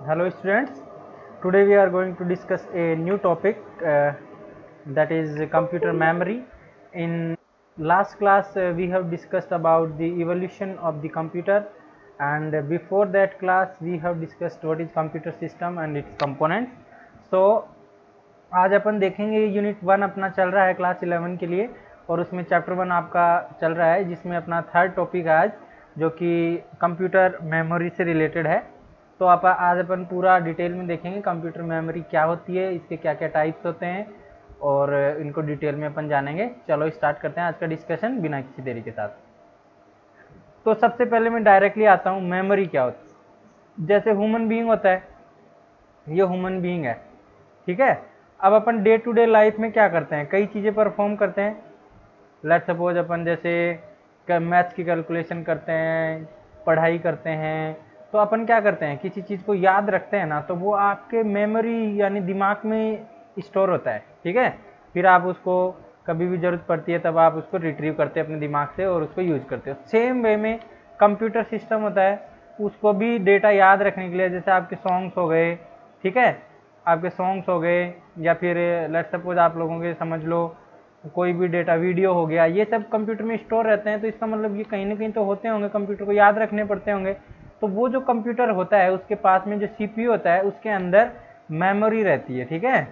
Hello students, today we are going to discuss a new topic that is computer memory. In last class we have discussed about the evolution of the computer, and before that class we have discussed what is computer system and its components. So आज अपन देखेंगे unit 1 अपना चल रहा है class 11 के लिए, और उसमें चैप्टर 1 आपका चल रहा है जिसमें अपना थर्ड टॉपिक है आज, जो कि कंप्यूटर मेमोरी से रिलेटेड है। तो आज अपन पूरा डिटेल में देखेंगे कंप्यूटर मेमोरी क्या होती है, इसके क्या क्या टाइप्स होते हैं, और इनको डिटेल में अपन जानेंगे। चलो स्टार्ट करते हैं आज का डिस्कशन बिना किसी देरी के साथ। तो सबसे पहले मैं डायरेक्टली आता हूँ, मेमोरी क्या होती है। जैसे ह्यूमन बीइंग होता है, ये ह्यूमन बीइंग है, ठीक है। अब अपन डे टू डे लाइफ में क्या करते हैं, कई चीज़ें परफॉर्म करते हैं। लेट्स सपोज अपन जैसे मैथ्स की कैलकुलेशन करते हैं, पढ़ाई करते हैं, तो अपन क्या करते हैं, किसी चीज़ को याद रखते हैं ना, तो वो आपके मेमोरी यानी दिमाग में स्टोर होता है, ठीक है। फिर आप उसको कभी भी ज़रूरत पड़ती है तब आप उसको रिट्रीव करते हैं अपने दिमाग से और उसको यूज करते हो। सेम वे में कंप्यूटर सिस्टम होता है, उसको भी डेटा याद रखने के लिए, जैसे आपके सॉन्ग्स हो गए, ठीक है, आपके सॉन्ग्स हो गए, या फिर लेट्स सपोज आप लोगों के समझ लो कोई भी डेटा, वीडियो हो गया, ये सब कंप्यूटर में स्टोर रहते हैं। तो इसका मतलब ये कहीं ना कहीं तो होते होंगे, कंप्यूटर को याद रखने पड़ते होंगे। तो वो जो कंप्यूटर होता है उसके पास में जो सीपीयू होता है उसके अंदर मेमोरी रहती है, ठीक है।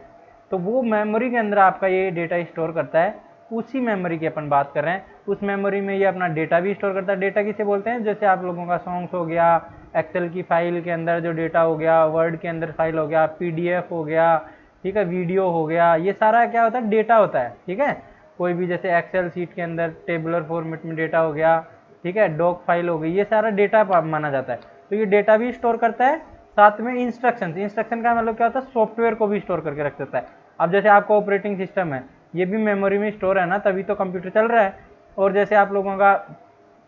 तो वो मेमोरी के अंदर आपका ये डेटा स्टोर करता है, उसी मेमोरी की अपन बात कर रहे हैं। उस मेमोरी में ये अपना डेटा भी स्टोर करता है। डेटा किसे बोलते हैं, जैसे आप लोगों का सॉन्ग्स हो गया, एक्सेल की फाइल के अंदर जो डेटा हो गया, वर्ड के अंदर फाइल हो गया, पीडीएफ हो गया, ठीक है, वीडियो हो गया, ये सारा क्या होता है, डेटा होता है, ठीक है। कोई भी जैसे एक्सेल सीट के अंदर टेबुलर फॉर्मेट में डेटा हो गया, ठीक है, डॉक फाइल हो गई, ये सारा डेटा माना जाता है। तो ये डेटा भी स्टोर करता है, साथ में इंस्ट्रक्शन का मतलब क्या होता है, सॉफ्टवेयर को भी स्टोर करके रख देता है। अब जैसे आपका ऑपरेटिंग सिस्टम है, ये भी मेमोरी में स्टोर है ना, तभी तो कंप्यूटर चल रहा है। और जैसे आप लोगों का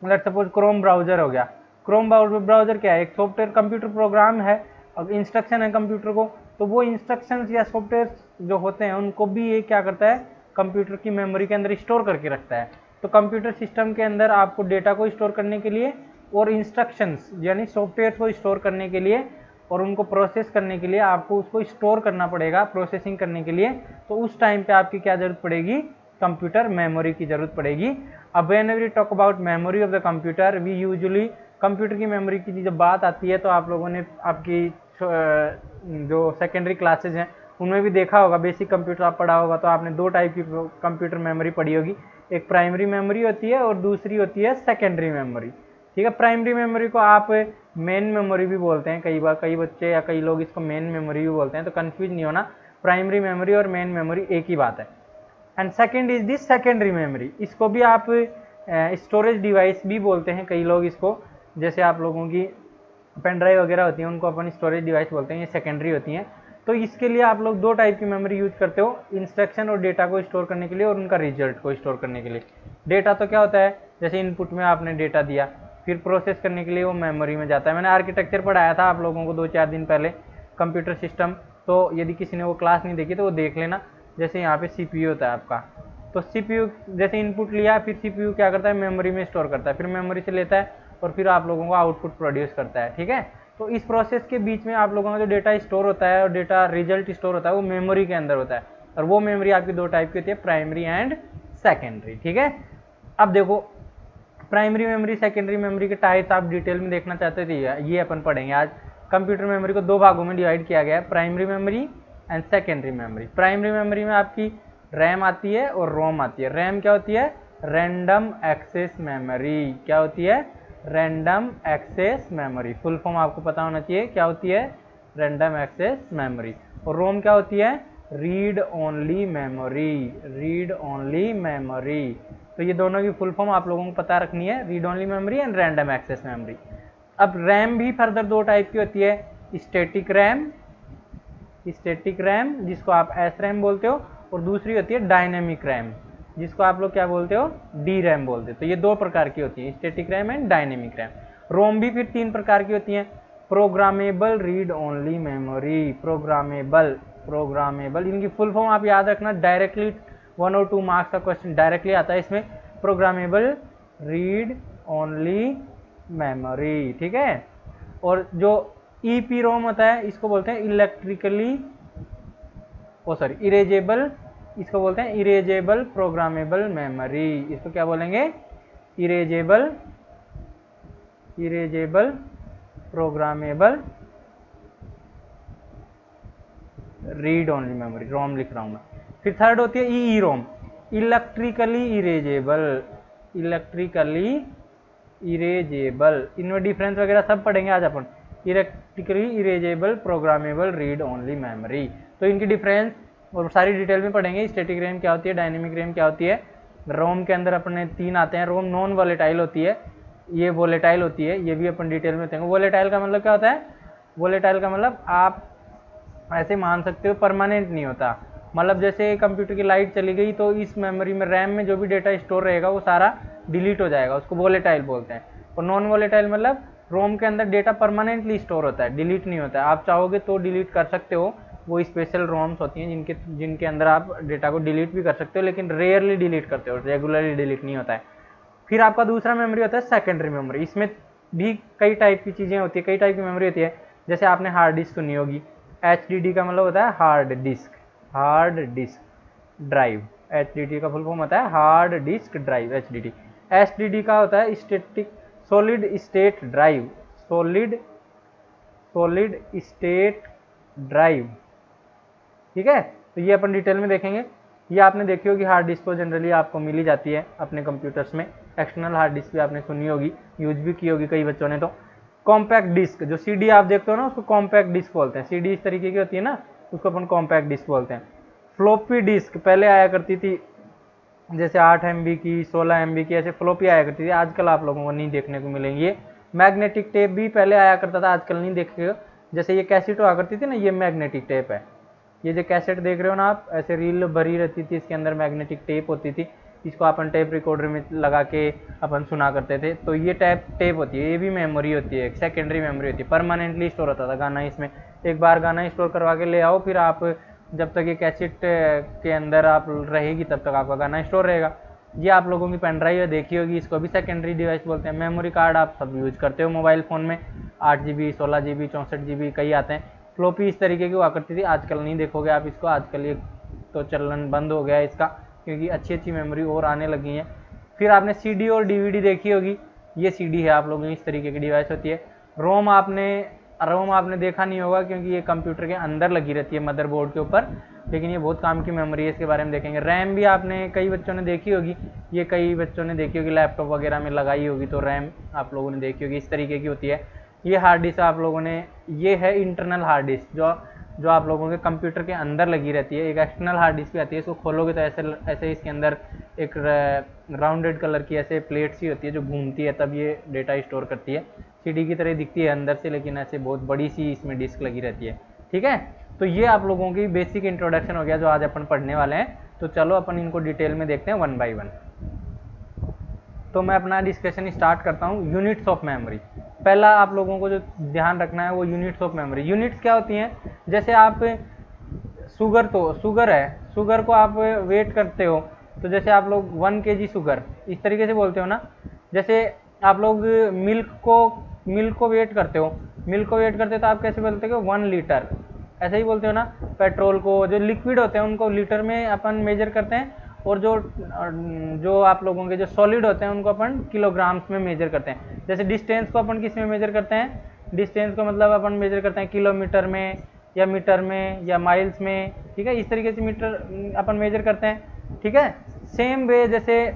लेट्स सपोज क्रोम ब्राउजर हो गया, क्रोम ब्राउजर क्या है, एक सॉफ्टवेयर कंप्यूटर प्रोग्राम है, अब इंस्ट्रक्शन है कंप्यूटर को, तो वो इंस्ट्रक्शंस या सॉफ्टवेयर जो होते हैं उनको भी ये क्या करता है, कंप्यूटर की मेमोरी के अंदर स्टोर करके रखता है। तो कंप्यूटर सिस्टम के अंदर आपको डेटा को स्टोर करने के लिए और इंस्ट्रक्शंस यानी सॉफ्टवेयर को स्टोर करने के लिए और उनको प्रोसेस करने के लिए आपको उसको स्टोर करना पड़ेगा, प्रोसेसिंग करने के लिए। तो उस टाइम पे आपकी क्या जरूरत पड़ेगी, कंप्यूटर मेमोरी की जरूरत पड़ेगी। अब when we talk about memory of the computer, we usually computer की मेमोरी की जब बात आती है तो आप लोगों ने आपकी जो सेकेंडरी क्लासेज हैं उनमें भी देखा होगा, बेसिक कंप्यूटर आप पढ़ा होगा तो आपने दो टाइप की कंप्यूटर मेमोरी पढ़ी होगी। एक प्राइमरी मेमोरी होती है और दूसरी होती है सेकेंडरी मेमोरी, ठीक है। प्राइमरी मेमोरी को आप मेन मेमोरी भी बोलते हैं, कई बार कई बच्चे या कई लोग इसको मेन मेमोरी भी बोलते हैं, तो कंफ्यूज नहीं होना, प्राइमरी मेमोरी और मेन मेमोरी एक ही बात है। And second is the secondary memory, इसको भी आप स्टोरेज डिवाइस भी बोलते हैं कई लोग इसको, जैसे आप लोगों की पेन ड्राइव वगैरह होती है उनको अपन स्टोरेज डिवाइस बोलते हैं, ये सेकेंडरी होती हैं। तो इसके लिए आप लोग दो टाइप की मेमोरी यूज करते हो, इंस्ट्रक्शन और डेटा को स्टोर करने के लिए और उनका रिजल्ट को स्टोर करने के लिए। डेटा तो क्या होता है, जैसे इनपुट में आपने डेटा दिया, फिर प्रोसेस करने के लिए वो मेमोरी में जाता है। मैंने आर्किटेक्चर पढ़ाया था आप लोगों को 2-4 दिन पहले, कंप्यूटर सिस्टम, तो यदि किसी ने वो क्लास नहीं देखी तो वो देख लेना। जैसे यहाँ पे सीपीयू होता है आपका, तो सीपीयू जैसे इनपुट लिया, फिर सीपीयू क्या करता है, मेमोरी में स्टोर करता है, फिर मेमोरी से लेता है और फिर आप लोगों को आउटपुट प्रोड्यूस करता है, ठीक है। तो इस प्रोसेस के बीच में आप लोगों का जो डेटा स्टोर होता है और डेटा रिजल्ट स्टोर होता है वो मेमोरी के अंदर होता है, और वो मेमोरी आपकी दो टाइप की होती है, प्राइमरी एंड सेकेंडरी, ठीक है। अब देखो प्राइमरी मेमोरी सेकेंडरी मेमोरी के टाइप्स आप डिटेल में देखना चाहते थे, ये अपन पढ़ेंगे आज। कंप्यूटर मेमोरी को दो भागों में डिवाइड किया गया है, primary memory and secondary memory. Primary memory में आपकी रैम आती है और रोम आती है। रैम क्या होती है, रैंडम एक्सेस मेमोरी, क्या होती है, random access memory, full form आपको पता होना चाहिए क्या होती है, रैंडम एक्सेस मेमोरी। और रोम क्या होती है, read only memory, read only memory. तो ये दोनों की फुल फॉर्म आप लोगों को पता रखनी है, read only memory and random access memory. अब रैम भी फर्दर दो टाइप की होती है, स्टैटिक रैम, स्टैटिक रैम जिसको आप एस रैम बोलते हो, और दूसरी होती है डायनेमिक रैम जिसको आप लोग क्या बोलते हो, डी रैम बोलते हो। तो ये दो प्रकार की होती है, static RAM and dynamic RAM. ROM भी फिर तीन प्रकार की होती है, programmable read only memory, programmable इनकी फुल फॉर्म आप याद रखना, डायरेक्टली 1 और 2 मार्क्स का क्वेश्चन डायरेक्टली आता है इसमें, प्रोग्रामेबल रीड ओनली मेमोरी, ठीक है। और जो ईपी रोम होता है, इसको बोलते हैं इलेक्ट्रिकली इरेजेबल, इसको बोलते हैं इरेजेबल प्रोग्रामेबल मेमोरी। इसको क्या बोलेंगे? Erasable programmable read only memory, ROM लिख रहा हूं मैं। फिर थर्ड होती है ई रोम, इलेक्ट्रिकली इरेजेबल। इनमें डिफरेंस वगैरह सब पढ़ेंगे आज अपन। Electrically erasable programmable read only memory, तो इनकी डिफरेंस और सारी डिटेल में पढ़ेंगे। स्टैटिक रैम क्या होती है, डायनेमिक रैम क्या होती है। रोम के अंदर अपने 3 आते हैं। रोम नॉन वोलेटाइल होती है, ये वोलेटाइल होती है, ये भी अपन डिटेल में देखेंगे। वोलेटाइल का मतलब क्या होता है? वोलेटाइल का मतलब आप ऐसे मान सकते हो परमानेंट नहीं होता। मतलब जैसे कंप्यूटर की लाइट चली गई तो इस मेमोरी में, रैम में जो भी डेटा स्टोर रहेगा वो सारा डिलीट हो जाएगा, उसको वोलेटाइल बोलते हैं। और नॉन वोलेटाइल मतलब रोम के अंदर डेटा परमानेंटली स्टोर होता है, डिलीट नहीं होता है। आप चाहोगे तो डिलीट कर सकते हो, वो स्पेशल रोम्स होती हैं जिनके अंदर आप डेटा को डिलीट भी कर सकते हो, लेकिन रेयरली डिलीट करते हो, रेगुलरली डिलीट नहीं होता है। फिर आपका दूसरा मेमोरी होता है सेकेंडरी मेमोरी। इसमें भी कई टाइप की चीज़ें होती है, कई टाइप की मेमोरी होती है। जैसे आपने हार्ड डिस्क सुनी होगी, HDD का मतलब होता है हार्ड डिस्क ड्राइव। HDD का फुल फॉर्म होता है hard disk drive, HDD। SSD का होता है सॉलिड स्टेट ड्राइव, ठीक है। तो ये अपन डिटेल में देखेंगे। ये आपने देखी होगी, हार्ड डिस्क तो जनरली आपको मिल ही जाती है अपने कंप्यूटर्स में। एक्सटर्नल हार्ड डिस्क भी आपने सुनी होगी, यूज भी की होगी कई बच्चों ने। तो कॉम्पैक्ट डिस्क, जो CD आप देखते हो ना, उसको कॉम्पैक्ट डिस्क बोलते हैं। CD इस तरीके की होती है ना, उसको अपन कॉम्पैक्ट डिस्क बोलते हैं। फ्लॉपी डिस्क पहले आया करती थी, जैसे 8 MB की, 16 MB की, ऐसे फ्लॉपी आया करती थी। आजकल आप लोगों को नहीं देखने को मिलेंगी। मैग्नेटिक टेप भी पहले आया करता था, आजकल नहीं देखेगा। जैसे ये कैसेट हुआ करती थी ना, ये मैग्नेटिक टेप है। ये जो कैसेट देख रहे हो ना आप, ऐसे रील भरी रहती थी, इसके अंदर मैग्नेटिक टेप होती थी। इसको अपन टेप रिकॉर्डर में लगा के अपन सुना करते थे। तो ये टेप होती है, ये भी मेमोरी होती है, एक सेकेंडरी मेमोरी होती है। परमानेंटली स्टोर होता था गाना इसमें। एक बार गाना स्टोर करवा के ले आओ, फिर आप जब तक ये कैसेट के अंदर आप रहेगी तब तक आपका गाना स्टोर रहेगा। ये आप लोगों की पेन ड्राइव देखी होगी, इसको भी सेकेंडरी डिवाइस बोलते हैं। मेमोरी कार्ड आप सब यूज करते हो मोबाइल फ़ोन में, 8 GB, 16 GB, 64 GB कई आते हैं। फ्लॉपी इस तरीके की हुआ करती थी, आजकल नहीं देखोगे आप इसको। आजकल ये तो चलन बंद हो गया है इसका, क्योंकि अच्छी अच्छी मेमोरी और आने लगी हैं। फिर आपने CD और DVD देखी होगी, ये CD है आप लोगों की, इस तरीके की डिवाइस होती है। रोम आपने देखा नहीं होगा, क्योंकि ये कंप्यूटर के अंदर लगी रहती है मदरबोर्ड के ऊपर, लेकिन ये बहुत काम की मेमोरी है, इसके बारे में देखेंगे। रैम भी आपने कई बच्चों ने देखी होगी, ये कई बच्चों ने देखी होगी, लैपटॉप वगैरह में लगाई होगी, तो रैम आप लोगों ने देखी होगी, इस तरीके की होती है। ये हार्ड डिस्क आप लोगों ने, ये है इंटरनल हार्ड डिस्क, जो आप लोगों के कंप्यूटर के अंदर लगी रहती है। एक एक्सटर्नल हार्ड डिस्क भी आती है, इसको खोलोगे तो ऐसे इसके अंदर एक राउंडेड कलर की ऐसे प्लेट सी होती है जो घूमती है, तब ये डेटा स्टोर करती है। CD की तरह दिखती है अंदर से, लेकिन ऐसे बहुत बड़ी सी इसमें डिस्क लगी रहती है, ठीक है। तो ये आप लोगों की बेसिक इंट्रोडक्शन हो गया जो आज अपन पढ़ने वाले हैं। तो चलो अपन इनको डिटेल में देखते हैं 1 by 1। तो मैं अपना डिस्कशन स्टार्ट करता हूँ। यूनिट्स ऑफ मेमोरी, पहला आप लोगों को जो ध्यान रखना है वो यूनिट्स ऑफ मेमोरी। यूनिट्स क्या होती हैं? जैसे आप शुगर है, शुगर को आप वेट करते हो, तो जैसे आप लोग 1 kg शुगर इस तरीके से बोलते हो ना। जैसे आप लोग मिल्क को वेट करते हो, तो आप कैसे बोलते हो? 1 लीटर, ऐसे ही बोलते हो ना। पेट्रोल को, जो लिक्विड होते हैं उनको लीटर में अपन मेजर करते हैं, और जो आप लोगों के जो सॉलिड होते हैं उनको अपन किलोग्राम्स में मेजर करते हैं। जैसे डिस्टेंस को अपन किस में मेजर करते हैं? डिस्टेंस को मतलब अपन मेजर करते हैं किलोमीटर में, या मीटर में, या माइल्स में, ठीक है। इस तरीके से मीटर अपन मेजर करते हैं, ठीक है। सेम वे जैसे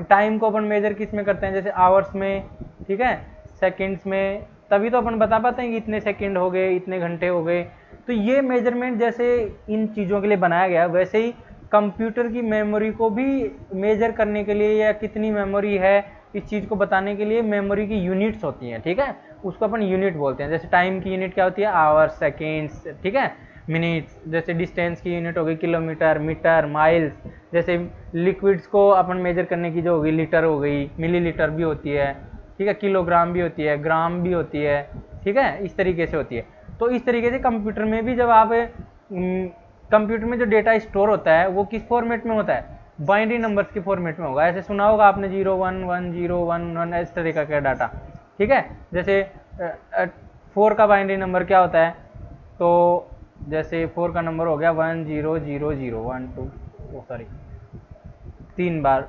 टाइम को अपन मेजर किस में करते हैं? जैसे आवर्स में, ठीक है, सेकंड्स में, तभी तो अपन बता पाते हैं कि इतने सेकंड हो गए, इतने घंटे हो गए। तो ये मेजरमेंट जैसे इन चीज़ों के लिए बनाया गया, वैसे ही कंप्यूटर की मेमोरी को भी मेजर करने के लिए, या कितनी मेमोरी है इस चीज़ को बताने के लिए मेमोरी की यूनिट्स होती हैं, ठीक है। उसको अपन यूनिट बोलते हैं। जैसे टाइम की यूनिट क्या होती है? आवर्स, सेकेंड्स, ठीक है, मिनट्स। जैसे डिस्टेंस की यूनिट हो गई किलोमीटर, मीटर, माइल्स। जैसे लिक्विड्स को अपन मेजर करने की जो होगी, लीटर हो गई, मिलीलीटर भी होती है, ठीक है, किलोग्राम भी होती है, ग्राम भी होती है, ठीक है, इस तरीके से होती है। तो इस तरीके से कंप्यूटर में भी जब आप कंप्यूटर में जो डेटा स्टोर होता है वो किस फॉर्मेट में होता है? बाइनरी नंबर्स के फॉर्मेट में होगा। ऐसे सुना होगा आपने 0 1 1 0 1 1, इस तरीके का डाटा, ठीक है। जैसे 4 का बाइनरी नंबर क्या होता है, तो जैसे 4 का नंबर हो गया 1000 सॉरी 3 बार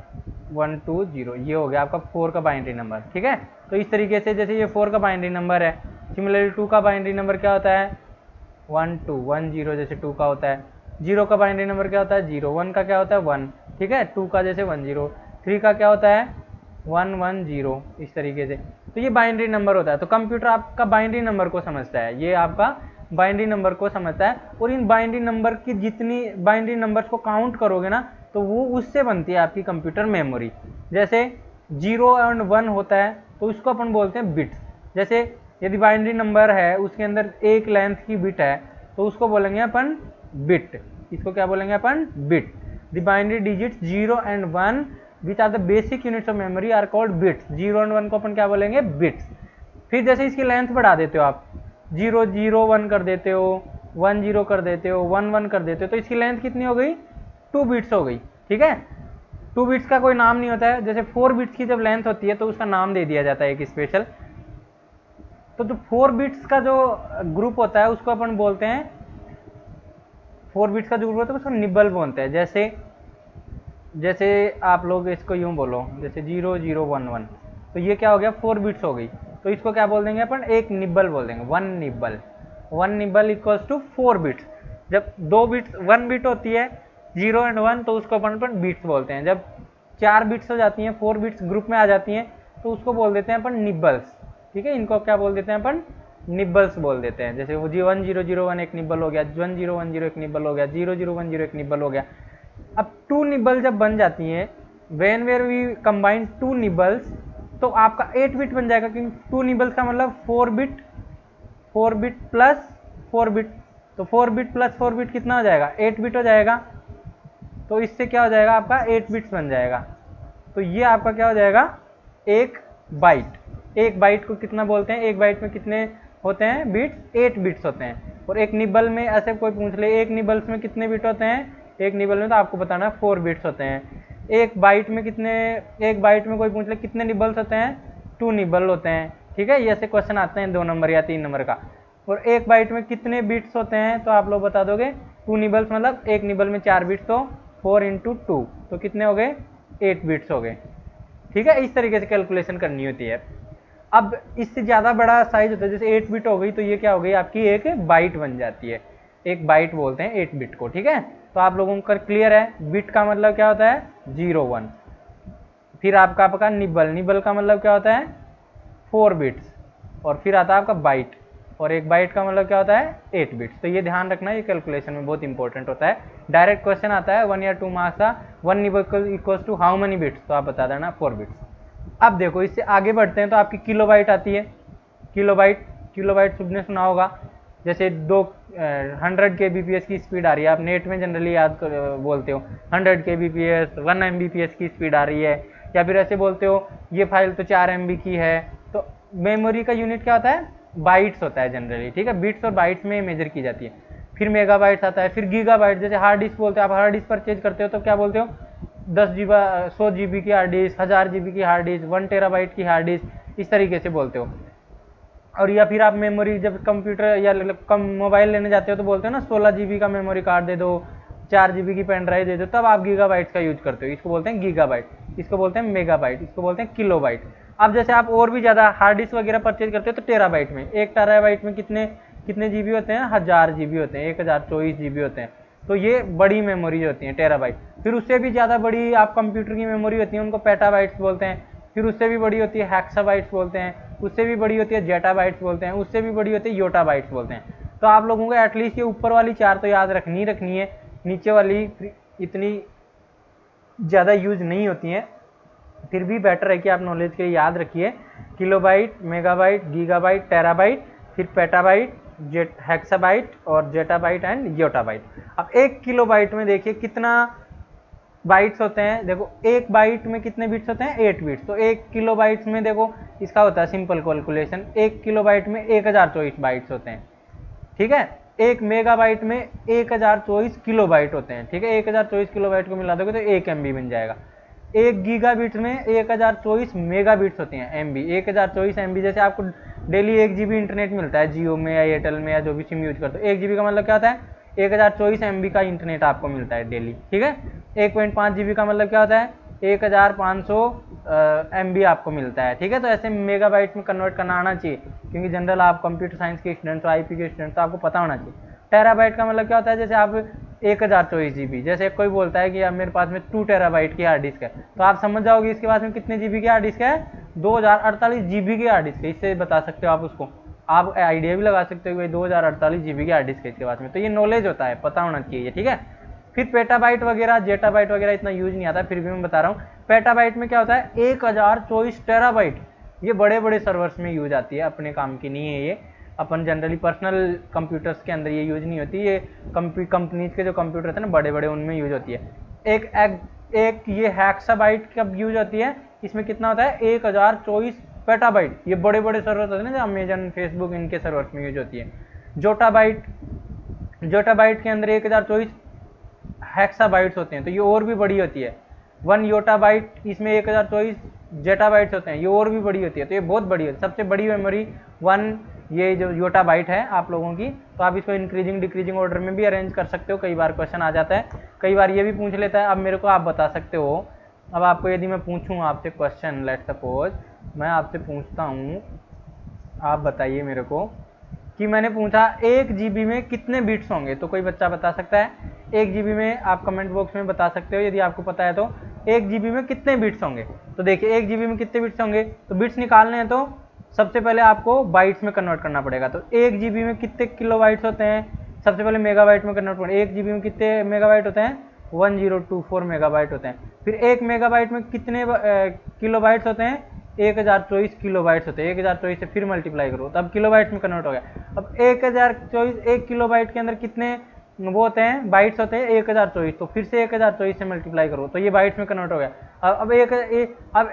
120, ये हो गया आपका 4 का बाइनरी नंबर। ठीक है, तो इस तरीके से जैसे ये 4 का बाइनरी नंबर है, सिमिलरली 2 का बाइनरी नंबर क्या होता है 1210, जैसे 2 का होता है। 0 का बाइनरी नंबर क्या होता है 0, 1 का क्या होता है 1, ठीक है, 2 का जैसे 10, 3 का क्या होता है 110, इस तरीके से। तो ये बाइनरी नंबर होता है। तो कंप्यूटर आपका बाइनरी नंबर को समझता है, ये आपका बाइनरी नंबर को समझता है, और इन बाइनरी नंबर की जितनी बाइनरी नंबर्स को काउंट करोगे ना, तो वो उससे बनती है आपकी कंप्यूटर मेमोरी। जैसे 0 एंड 1 होता है तो उसको अपन बोलते हैं बिट्स। जैसे यदि बाइनरी नंबर है उसके अंदर एक लेंथ की बिट है तो उसको बोलेंगे अपन बिट, इसको क्या बोलेंगे अपन bit. The binary digits 0 and 1 which are the basic units of memory are called bits. 0 and 1 को अपन क्या बोलेंगे बिट्स। फिर जैसे इसकी लेंथ बढ़ा देते हो आप, 0 0 1 कर देते हो, 1 0 कर देते हो, 1 1 कर देते हो, तो इसकी लेंथ कितनी हो गई 2 बिट्स हो गई। ठीक है, 2 बिट्स का कोई नाम नहीं होता है। जैसे 4 बिट्स की जब लेंथ होती है तो उसका नाम दे दिया जाता है एक स्पेशल। तो जो 4 बिट्स का जो ग्रुप होता है उसको अपन बोलते हैं, 4 बिट्स का जो ग्रुप होता है उसको निबल बोलते हैं। जैसे आप लोग इसको यूं बोलो, जैसे 0 0 1 1, तो ये क्या हो गया 4 बिट्स हो गई, तो इसको क्या बोल देंगे अपन एक निबल बोल देंगे, 1 nibble. 1 nibble equals to 4 bits. जब 2 बिट्स 1 बिट होती है 0 एंड 1 तो उसको अपन बिट्स बोलते हैं। जब 4 बिट्स हो जाती हैं, 4 बिट्स ग्रुप में आ जाती हैं, तो उसको बोल देते हैं अपन निबल्स। ठीक है, इनको क्या बोल देते हैं अपन निबल्स बोल देते हैं। जैसे वो 1001 एक निबल हो गया, 1010 एक निबल हो गया, 0010 एक निबल हो गया। अब 2 निबल जब बन जाती हैं, when where we combine 2 nibbles, तो आपका 8 बिट बन जाएगा, क्योंकि 2 निबल्स का मतलब 4 बिट प्लस 4 बिट, तो 4 बिट प्लस 4 बिट कितना हो जाएगा 8 बिट हो जाएगा। तो इससे क्या हो जाएगा आपका 8 बिट्स बन जाएगा। तो ये आपका क्या हो जाएगा एक बाइट। एक बाइट को कितना बोलते हैं, एक बाइट में कितने होते हैं बिट्स 8 बिट्स होते हैं। और एक निबल में ऐसे कोई पूछ ले एक निबल्स में कितने बिट होते हैं, एक निबल में तो आपको बताना है 4 बिट्स होते हैं। एक बाइट में कोई पूछ ले कितने निबल्स होते हैं, 2 निबल होते हैं। ठीक है, ये ऐसे क्वेश्चन आते हैं 2 नंबर या 3 नंबर का। और एक बाइट में कितने बिट्स होते हैं तो आप लोग बता दोगे 2 निबल्स मतलब एक निबल में 4 बिट्स, तो 4 इंटू 2 तो कितने हो गए 8 बिट्स हो गए। ठीक है, इस तरीके से कैलकुलेशन करनी होती है। अब इससे ज़्यादा बड़ा साइज होता है, जैसे 8 बिट हो गई तो ये क्या हो गई आपकी एक बाइट बन जाती है। एक बाइट बोलते हैं 8 बिट को। ठीक है, तो आप लोगों को क्लियर है बिट का मतलब क्या होता है 0 1। फिर आपका निबल का मतलब क्या होता है 4 बिट्स, और फिर आता है आपका बाइट, और एक बाइट का मतलब क्या होता है 8 बिट्स। तो ये ध्यान रखना, ये कैलकुलेशन में बहुत इंपॉर्टेंट होता है। डायरेक्ट क्वेश्चन आता है 1 या 2 मार्क्स का, 1 nibble equals to how many bits, तो आप बता देना 4 बिट्स। अब देखो इससे आगे बढ़ते हैं तो आपकी किलोबाइट आती है। किलोबाइट सबने सुना होगा। जैसे 100 kbps की स्पीड आ रही है, आप नेट में जनरली बोलते हो 100 kbps 1 mbps की स्पीड आ रही है, या फिर ऐसे बोलते हो ये फाइल तो 4 MB की है। तो मेमोरी का यूनिट क्या होता है बाइट्स होता है जनरली। ठीक है, बिट्स और बाइट्स में मेजर की जाती है। फिर मेगाबाइट्स आता है, फिर गीगाबाइट। जैसे हार्ड डिस्क बोलते हो, आप हार्ड डिस्क परचेज करते हो तो क्या बोलते हो 10 GB 100 GB की हार्ड डिस्क, 1000 GB की हार्ड डिस्क, 1 TB की हार्ड डिस्क, इस तरीके से बोलते हो। और या फिर आप मेमोरी जब कंप्यूटर या कम मोबाइल लेने जाते हो तो बोलते हो ना 16 GB का मेमोरी कार्ड दे दो, 4 GB की पेन ड्राइव दे दो, तब आप गीगाबाइट्स का यूज करते हो। इसको बोलते हैं गीगाबाइट, इसको बोलते हैं मेगाबाइट, इसको बोलते हैं किलोबाइट। अब जैसे आप और भी ज़्यादा हार्ड डिस्क वगैरह परचेज करते हो तो टेराबाइट में, 1 टेराबाइट में कितने GB होते हैं 1000 GB होते हैं, 1024 GB होते हैं। तो ये बड़ी मेमोरी होती है टेराबाइट। फिर उससे भी ज़्यादा बड़ी आप कंप्यूटर की मेमोरी होती है उनको पेटाबाइट्स बोलते हैं। फिर उससे भी बड़ी होती है हेक्साबाइट्स बोलते हैं, उससे भी बड़ी होती है जेटाबाइट्स बोलते हैं, उससे भी बड़ी होती है योटाबाइट्स बोलते हैं। तो आप लोगों को एटलीस्ट ये ऊपर वाली 4 तो याद रखनी है, नीचे वाली इतनी ज़्यादा यूज नहीं होती हैं, फिर भी बेटर है कि आप नॉलेज के लिए याद रखिए किलोबाइट, मेगाबाइट, गीगाबाइट, टेराबाइट, फिर पेटाबाइट, हेक्साबाइट और जेटाबाइट एंड योटाबाइट। अब 1 किलोबाइट में देखिए कितना बाइट्स होते हैं। देखो 1 बाइट में कितने बिट्स होते हैं 8 बिट्स। तो 1 किलोबाइट्स में देखो इसका होता है सिंपल कैलकुलेशन, 1 किलोबाइट में 1024 बाइट्स होते हैं। ठीक है, 1 मेगाबाइट में 1024 किलोबाइट होते हैं। ठीक है, 1024 किलोबाइट को मिला दोगे तो 1 MB बन जाएगा। 1 गीगाबिट में 1024 मेगाबिट्स होती हैं MB। 1024 MB जैसे आपको डेली 1 GB इंटरनेट मिलता है जियो में या एयरटेल में या जो भी सिम यूज करते हो। 1 GB का मतलब क्या होता है, 1024 MB का इंटरनेट आपको मिलता है डेली, ठीक है। 1.5 GB का मतलब क्या होता है, 1500 MB आपको मिलता है, ठीक है। तो ऐसे मेगाबाइट में कन्वर्ट करना आना चाहिए, क्योंकि जनरल आप कंप्यूटर साइंस के स्टूडेंट हो, IP के स्टूडेंट, तो आपको पता होना चाहिए। टेराबाइट का मतलब क्या होता है, जैसे आप 1024 GB, जैसे कोई बोलता है कि अब मेरे पास में 2 टेराबाइट की हार्ड डिस्क है, तो आप समझ जाओगे इसके पास में कितने GB की हार्ड डिस्क है, 2048 GB की हार्ड डिस्क है। इससे बता सकते हो आप उसको, आप आइडिया भी लगा सकते हो कि 2048 GB की हार्ड डिस्क है इसके पास में। तो ये नॉलेज होता है, पता होना चाहिए, ठीक है। फिर पेटाबाइट वगैरह, जेटाबाइट वगैरह इतना यूज नहीं आता, फिर भी मैं बता रहा हूँ। पेटाबाइट में क्या होता है, 1024 टेराबाइट, ये बड़े बड़े सर्वर्स में यूज आती है, अपने काम की नहीं है ये। अपन जनरली पर्सनल कंप्यूटर्स के अंदर ये यूज नहीं होती, ये कंपनीज के जो कंप्यूटर होते हैं ना बड़े बड़े, उनमें यूज होती है। एक ये हेक्साबाइट कब यूज होती है, इसमें कितना होता है, 1024 पेटाबाइट, ये बड़े बड़े सर्वर होते हैं ना, अमेजन, फेसबुक, इनके सर्वर्स में यूज होती है। जोटाबाइट के अंदर 1024 हेक्साबाइट्स होते हैं, तो ये और भी बड़ी होती है। 1 योटाबाइट, इसमें 1024 जेटाबाइट्स होते हैं, ये और भी बड़ी होती है, तो ये बहुत बड़ी होती है। सबसे बड़ी मेमोरी 1 ये जो योटाबाइट है आप लोगों की, तो आप इसको इंक्रीजिंग डिक्रीजिंग ऑर्डर में भी अरेंज कर सकते हो। कई बार क्वेश्चन आ जाता है, कई बार ये भी पूछ लेता है। अब मेरे को आप बता सकते हो, अब आपको यदि मैं पूछूं आपसे क्वेश्चन, लेट सपोज मैं आपसे पूछता हूँ, आप बताइए मेरे को कि मैंने पूछा 1 GB में कितने बिट्स होंगे, तो कोई बच्चा बता सकता है? 1 GB में आप कमेंट बॉक्स में बता सकते हो यदि आपको पता है तो। 1 GB में कितने बिट्स होंगे, तो देखिए 1 GB में कितने बिट्स होंगे, तो बिट्स निकालने हैं तो सबसे पहले आपको बाइट्स में कन्वर्ट करना पड़ेगा। तो 1 GB में कितने किलो बाइट्स होते हैं, सबसे पहले मेगाबाइट में कन्वर्ट करना। 1 GB में कितने मेगाबाइट होते हैं, 1024 मेगाबाइट होते हैं। फिर 1 मेगाबाइट में कितने किलो बाइट्स होते हैं, 1024 किलो बाइट्स होते हैं। 1024 से फिर मल्टीप्लाई करो, तब किलो बाइट्स में कन्वर्ट हो गया। अब 1024, 1 किलो बाइट के अंदर कितने वो होते हैं, बाइट्स होते हैं 1024, तो फिर से 1024 से मल्टीप्लाई करो, तो ये बाइट्स में कन्वर्ट हो गया। अब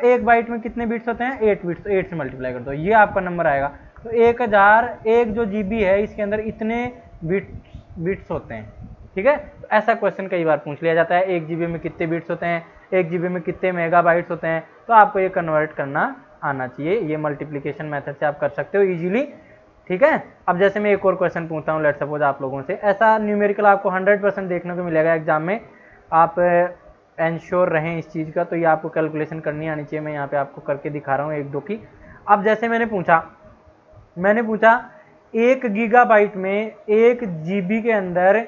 एक बाइट में कितने बिट्स होते हैं, 8 बिट्स, तो 8 से मल्टीप्लाई कर दो, ये आपका नंबर आएगा। तो 1001 जो GB है, इसके अंदर इतने बिट्स होते हैं, ठीक है। तो ऐसा क्वेश्चन कई बार पूछ लिया जाता है, 1 GB में कितने बिट्स होते हैं, 1 GB में कितने मेगाबाइट्स होते हैं, तो आपको ये कन्वर्ट करना आना चाहिए। ये मल्टीप्लिकेशन मेथड से आप कर सकते हो इजीली, ठीक है। अब जैसे मैं एक और क्वेश्चन पूछता हूँ, लेट सपोज आप लोगों से, ऐसा न्यूमेरिकल आपको 100% देखने को मिलेगा एग्जाम में, आप एंश्योर रहें इस चीज़ का। तो ये आपको कैलकुलेशन करनी आनी चाहिए, मैं यहाँ पे आपको करके दिखा रहा हूँ एक दो की। अब जैसे मैंने पूछा 1 गीगाबाइट में 1 GB के अंदर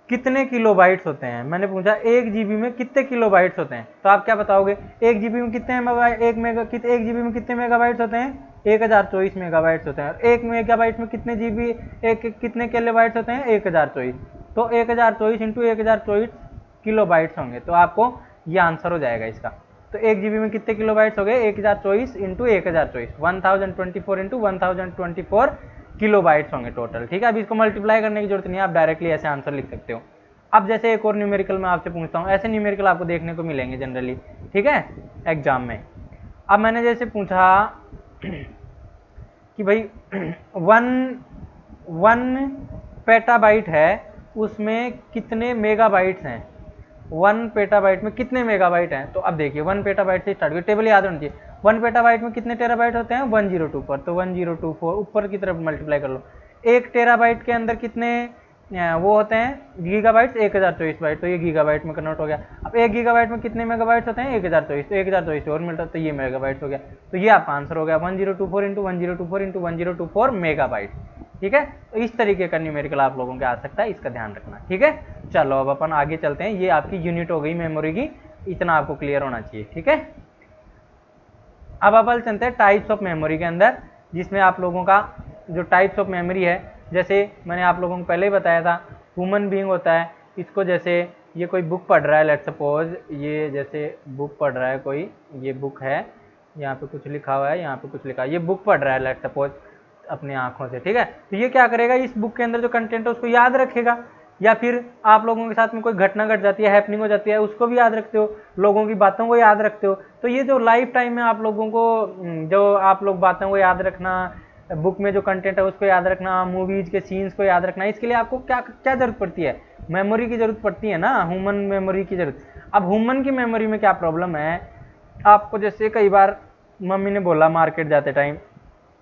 कितने किलोबाइट्स होते हैं, मैंने पूछा 1 GB में कितने किलोबाइट्स होते हैं, तो आप क्या बताओगे, 1 GB में कितने 1 GB में कितने मेगाबाइट्स होते हैं, 1024 मेगाबाइट्स होते हैं। और 1 मेगाबाइट में कितने GB, कितने किलोबाइट्स होते हैं, 1024, तो 1024 इंटू 1024 किलोबाइट्स होंगे, तो आपको ये आंसर हो जाएगा इसका। तो 1 GB में कितने किलोबाइट्स हो गए, 1024 इंटू 1024, 1024 इंटू 1024 किलोबाइट्स होंगे टोटल, ठीक है। अब इसको मल्टीप्लाई करने की जरूरत नहीं है, आप डायरेक्टली ऐसे आंसर लिख सकते हो। अब जैसे एक और न्यूमेरिकल मैं आपसे पूछता हूँ, ऐसे न्यूमेरिकल आपको देखने को मिलेंगे जनरली, ठीक है, एग्जाम में। अब मैंने जैसे पूछा कि भाई 1 पेटाबाइट है, उसमें कितने मेगाबाइट्स हैं, 1 पेटाबाइट में कितने मेगाबाइट हैं, तो अब देखिए 1 पेटाबाइट से स्टार्ट करिए, टेबल याद होनी चाहिए। 1 पेटाबाइट में कितने टेराबाइट होते हैं, 102 पर, तो 1024 ऊपर की तरफ मल्टीप्लाई कर लो। 1 टेराबाइट के अंदर कितने वो होते हैं गीगाबाइट्स, 1024 बाइट, तो ये गीगाबाइट में कन्वर्ट हो गया। अब 1 गीगाबाइट में कितने मेगाबाइट्स होते हैं, 1024, तो 1024 और मिलता है, तो ये मेगाबाइट्स हो गया। तो ये आपका आंसर हो गया 1024 इंटू 1024 इंटू 1024 मेगाबाइट, ठीक है। तो इस तरीके का न्यूमेरिकल आप लोगों के आ सकता है, इसका ध्यान रखना, ठीक है। चलो अब अपन आगे चलते हैं, ये आपकी यूनिट हो गई मेमोरी की, इतना आपको क्लियर होना चाहिए, ठीक है। अब अपन चलते हैं टाइप्स ऑफ मेमोरी के अंदर, जिसमें आप लोगों का जो टाइप्स ऑफ मेमोरी है, जैसे मैंने आप लोगों को पहले ही बताया था, ह्यूमन बीइंग होता है, इसको जैसे ये कोई बुक पढ़ रहा है, लेट सपोज ये जैसे बुक पढ़ रहा है कोई, ये बुक है, यहाँ पे कुछ लिखा हुआ है, यहाँ पे कुछ लिखा है, ये बुक पढ़ रहा है लेट सपोज अपनी आंखों से, ठीक है। तो ये क्या करेगा, इस बुक के अंदर जो कंटेंट है उसको याद रखेगा, या फिर आप लोगों के साथ में कोई घटना घट जाती है, हैपनिंग हो जाती है, उसको भी याद रखते हो, लोगों की बातों को याद रखते हो। तो ये जो लाइफ टाइम में आप लोगों को जो आप लोग बातों को याद रखना, बुक में जो कंटेंट है उसको याद रखना, मूवीज के सीन्स को याद रखना, इसके लिए आपको क्या क्या जरूरत पड़ती है, मेमोरी की जरूरत पड़ती है ना, ह्यूमन मेमोरी की जरूरत। अब ह्यूमन की मेमोरी में क्या प्रॉब्लम है, आपको जैसे कई बार मम्मी ने बोला मार्केट जाते टाइम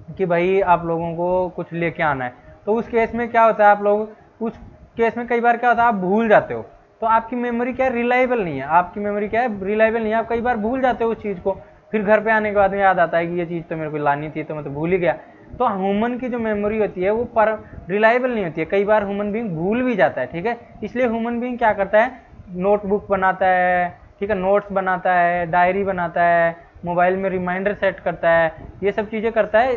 कि भाई आप लोगों को कुछ लेके आना है, तो उस केस में क्या होता है, आप लोग उस केस में कई बार क्या होता है, आप भूल जाते हो, तो आपकी मेमोरी क्या है, रिलायबल नहीं है, आपकी मेमोरी क्या है, रिलायबल नहीं है, आप कई बार भूल जाते हो उस चीज़ को, फिर घर पे आने के बाद में याद आता है कि ये चीज़ तो मेरे को लानी थी, तो मैं तो भूल ही गया। तो ह्यूमन की जो मेमोरी होती है वो पर रिलायबल नहीं होती है, कई बार ह्यूमन बीइंग भूल भी जाता है, ठीक है। इसलिए ह्यूमन बीइंग क्या करता है, नोटबुक बनाता है, ठीक है, नोट्स बनाता है, डायरी बनाता है, मोबाइल में रिमाइंडर सेट करता है, ये सब चीज़ें करता है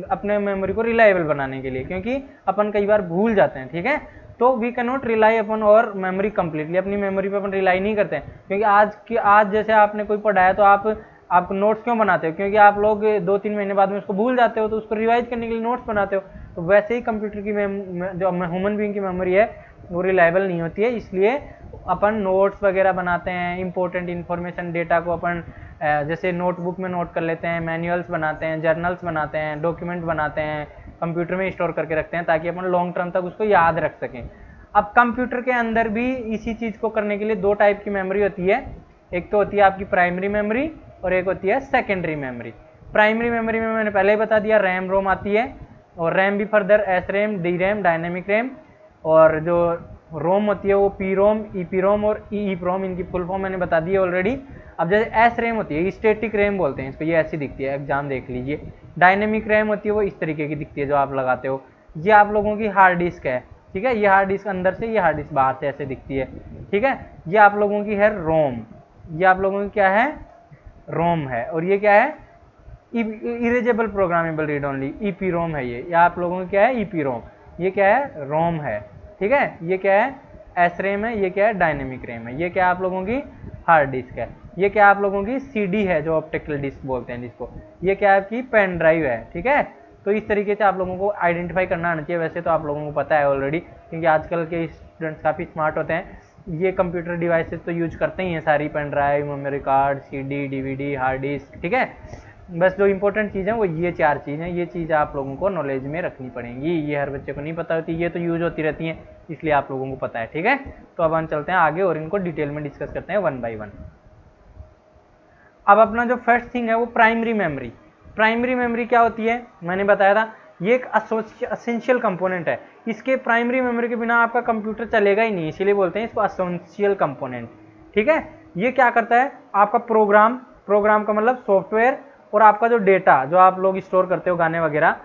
अपने मेमोरी को रिलायबल बनाने के लिए, क्योंकि अपन कई बार भूल जाते हैं, ठीक है। तो वी कैन नॉट रिलाई अपन और मेमोरी कंप्लीटली, अपनी मेमोरी पे अपन रिलाई नहीं करते हैं, क्योंकि आज जैसे आपने कोई पढ़ाया तो आप नोट्स क्यों बनाते हो, क्योंकि आप लोग 2-3 महीने बाद में उसको भूल जाते हो, तो उसको रिवाइज करने के लिए नोट्स बनाते हो। तो वैसे ही कंप्यूटर की जो ह्यूमन बीइंग की मेमोरी है वो रिलायबल नहीं होती है, इसलिए अपन नोट्स वगैरह बनाते हैं, इंपॉर्टेंट इन्फॉर्मेशन डेटा को अपन जैसे नोटबुक में नोट कर लेते हैं, मैनुअल्स बनाते हैं, जर्नल्स बनाते हैं, डॉक्यूमेंट बनाते हैं, कंप्यूटर में स्टोर करके रखते हैं, ताकि अपन लॉन्ग टर्म तक उसको याद रख सकें। अब कंप्यूटर के अंदर भी इसी चीज़ को करने के लिए दो टाइप की मेमोरी होती है, एक तो होती है आपकी प्राइमरी मेमोरी और एक होती है सेकेंडरी मेमोरी। प्राइमरी मेमोरी में मैंने पहले ही बता दिया, रैम रोम आती है, और रैम भी further S RAM, D RAM, dynamic RAM, और जो रोम होती है वो P ROM, E P ROM और ई रोम, इनकी फुल फॉर्म मैंने बता दी है ऑलरेडी। अब जैसे एस रैम होती है, स्टैटिक रैम बोलते हैं इसको, ये ऐसी दिखती है, एग्जाम देख लीजिए। डायनेमिक रैम होती है वो इस तरीके की दिखती है जो आप लगाते हो। ये आप लोगों की हार्ड डिस्क है, ठीक है, ये हार्ड डिस्क अंदर से, ये हार्ड डिस्क बाहर से ऐसे दिखती है, ठीक है। ये आप लोगों की है रोम, ये आप लोगों की क्या है, रोम है, और ये क्या है, erasable programmable read only, EPROM है ये आप लोगों की क्या है, ईपी रोम, ये क्या है, रोम है, ठीक है। ये क्या है, एस रैम है, ये क्या है, डायनेमिक रैम है, ये क्या आप लोगों की हार्ड डिस्क है, ये क्या आप लोगों की सीडी है जो ऑप्टिकल डिस्क बोलते हैं जिसको, ये क्या आपकी पेन ड्राइव है, ठीक है। तो इस तरीके से आप लोगों को आइडेंटिफाई करना आना चाहिए, वैसे तो आप लोगों को पता है ऑलरेडी, क्योंकि आजकल के स्टूडेंट्स काफ़ी स्मार्ट होते हैं, ये कंप्यूटर डिवाइसेस तो यूज करते ही हैं सारी, pen drive, memory card, CD, DVD, hard disk, ठीक है। बस जो इंपॉर्टेंट चीज़ है वो ये 4 चीज़ हैं, ये चीज़ आप लोगों को नॉलेज में रखनी पड़ेंगी, ये हर बच्चे को नहीं पता होती, ये तो यूज होती रहती हैं, इसलिए आप लोगों को पता है, ठीक है। तो अब हम चलते हैं आगे और इनको डिटेल में डिस्कस करते हैं 1 बाई 1। अब अपना जो फर्स्ट थिंग है वो प्राइमरी मेमोरी। प्राइमरी मेमोरी क्या होती है, मैंने बताया था ये एक असेंशियल कंपोनेंट है, इसके प्राइमरी मेमोरी के बिना आपका कंप्यूटर चलेगा ही नहीं, इसीलिए बोलते हैं इसको असेंशियल कंपोनेंट, ठीक है। ये क्या करता है, आपका प्रोग्राम का मतलब सॉफ्टवेयर, और आपका जो डेटा जो आप लोग स्टोर करते हो गाने वगैरह,